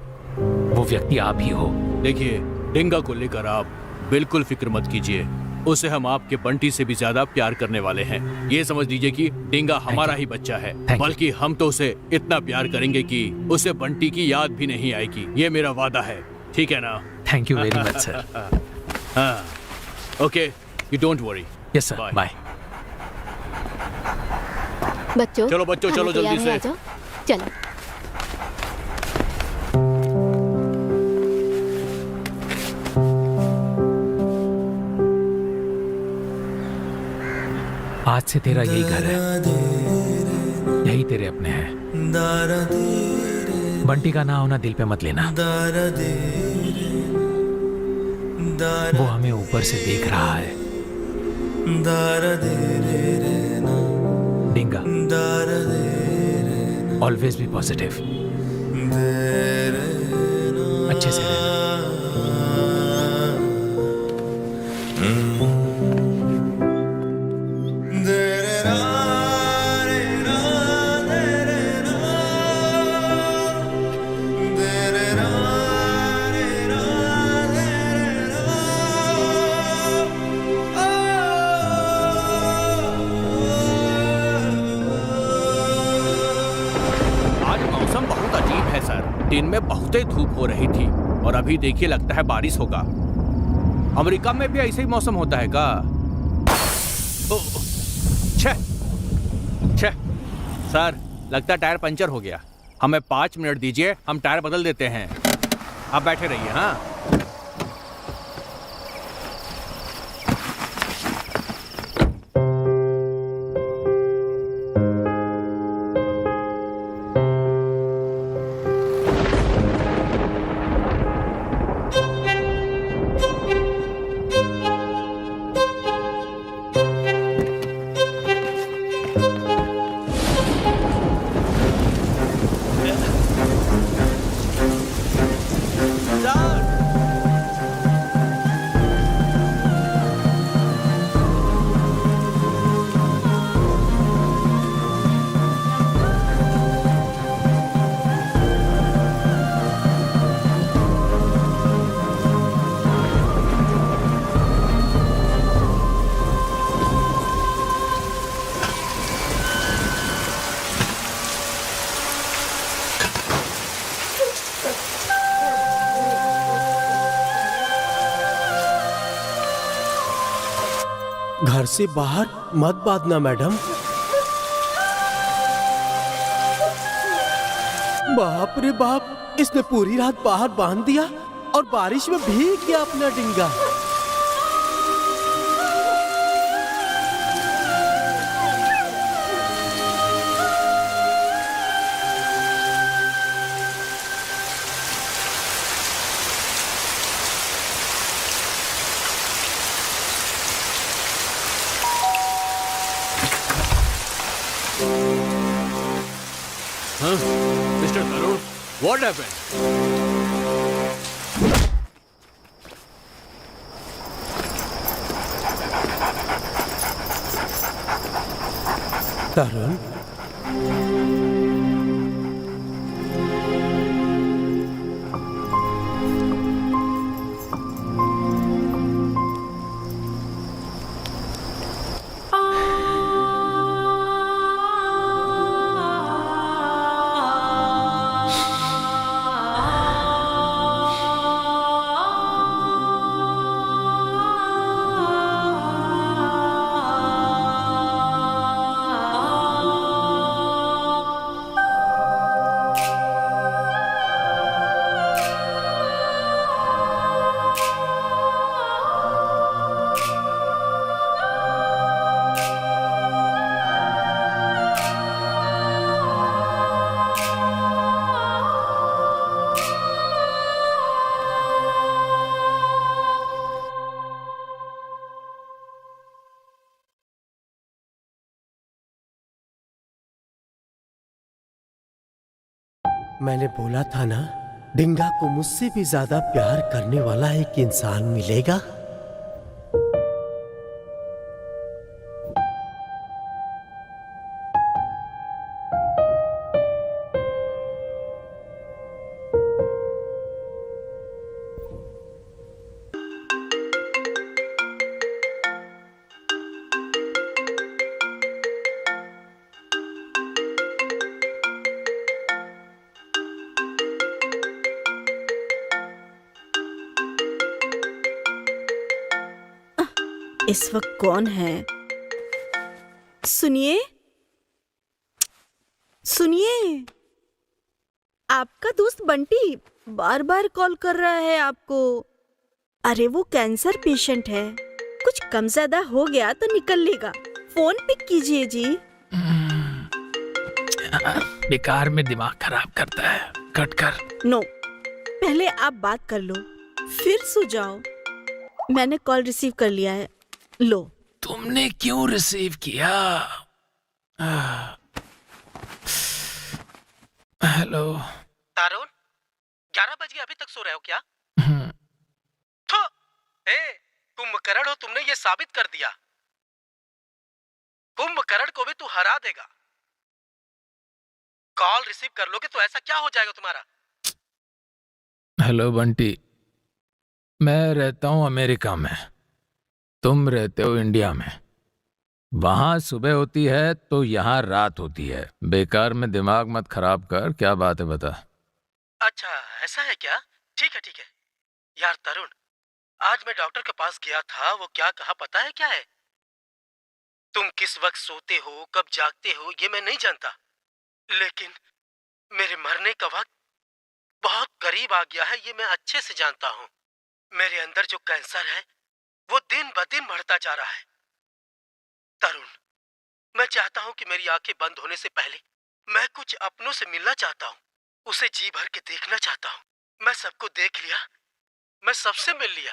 वो व्यक्ति आप ही हो। देखिए, डिंगा को लेकर आप बिल्कुल फिक्र मत कीजिए। उसे हम आपके बंटी से भी ज्यादा प्यार करने वाले हैं। ये समझ लीजिए कि डिंगा हमारा ही बच्चा है, बल्कि हम तो उसे इतना प्यार करेंगे कि उसे बंटी की याद भी नहीं आएगी। ये मेरा वादा है, ठीक है ना? Thank you very much sir. हाँ, okay, you don't worry. Yes sir, bye. बच्चों, चलो बच्चों, चलो खाना जल्दी तैयार है, से। आ जाओ। चलो। आज से तेरा यही घर है, यही तेरे अपने हैं। बंटी का ना होना दिल पे मत लेना। वो हमें ऊपर से देख रहा है। डिंगा, ऑलवेज बी पॉजिटिव। अच्छे से रहना। दिन में बहुत ही धूप हो रही थी और अभी देखिए लगता है बारिश होगा। अमेरिका में भी ऐसे ही मौसम होता है का? छह सर, लगता है टायर पंचर हो गया। हमें 5 मिनट दीजिए, हम टायर बदल देते हैं। आप बैठे रहिए। हाँ, घर से बाहर मत बांधना मैडम। बाप रे बाप, इसने पूरी रात बाहर बांध दिया और बारिश में भीग गया अपना डिंगा। Mister Tarun, what happened? Tarun, मैंने बोला था ना, डिंगा को मुझसे भी ज्यादा प्यार करने वाला एक इंसान मिलेगा। इस वक्त कौन है? सुनिए, सुनिए, आपका दोस्त बंटी बार बार कॉल कर रहा है आपको। अरे वो कैंसर पेशेंट है, कुछ कम ज्यादा हो गया तो निकल लेगा। फोन पिक कीजिए जी। बेकार में दिमाग खराब करता है, कट कर। नो, पहले आप बात कर लो, फिर सो जाओ। मैंने कॉल रिसीव कर लिया है, लो। तुमने क्यों रिसीव किया? हेलो तारुण, 11 बज गए, अभी तक सो रहे हो क्या? थो, कुंभकर्ण हो, तुमने ये साबित कर दिया। कुंभकर्ण को भी तू हरा देगा। कॉल रिसीव कर लोगे तो ऐसा क्या हो जाएगा तुम्हारा? हेलो बंटी, मैं रहता हूँ अमेरिका में, तुम रहते हो इंडिया में। वहां सुबह होती है तो यहाँ रात होती है। बेकार में दिमाग मत खराब कर। क्या बात है बता। अच्छा ऐसा है क्या? ठीक है ठीक है। यार तरुण, आज मैं डॉक्टर के पास गया था, वो क्या कहा पता है क्या है? तुम किस वक्त सोते हो, कब जागते हो, ये मैं नहीं जानता, लेकिन मेरे मरने का वक्त बहुत करीब आ गया है, ये मैं अच्छे से जानता हूँ। मेरे अंदर जो कैंसर है वो दिन ब दिन बढ़ता जा रहा है। तरुण, मैं चाहता हूँ कि मेरी आंखें बंद होने से पहले मैं कुछ अपनों से मिलना चाहता हूँ, उसे जी भर के देखना चाहता हूँ। मैं सबको देख लिया, मैं सबसे मिल लिया,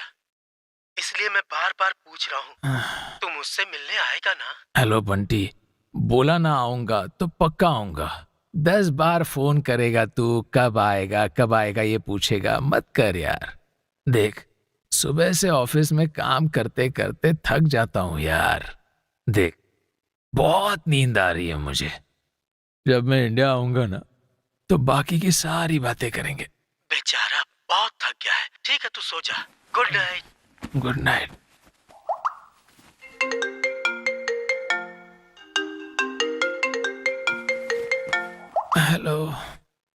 इसलिए मैं बार बार पूछ रहा हूँ, तू मुझसे मिलने आएगा ना? हेलो बंटी, बोला ना आऊंगा तो पक्का आऊंगा। 10 बार फोन करेगा तू, कब आएगा ये पूछेगा। मत कर यार। देख, सुबह से ऑफिस में काम करते करते थक जाता हूँ यार। देख, बहुत नींद आ रही है मुझे। जब मैं इंडिया आऊंगा ना तो बाकी की सारी बातें करेंगे। बेचारा बहुत थक गया है। ठीक है, तू सो जा। Good night. Good night. Hello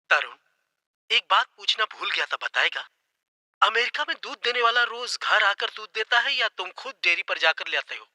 Tarun, एक बात पूछना भूल गया था, बताएगा? अमेरिका में दूध देने वाला रोज घर आकर दूध देता है या तुम खुद डेयरी पर जाकर ले आते हो?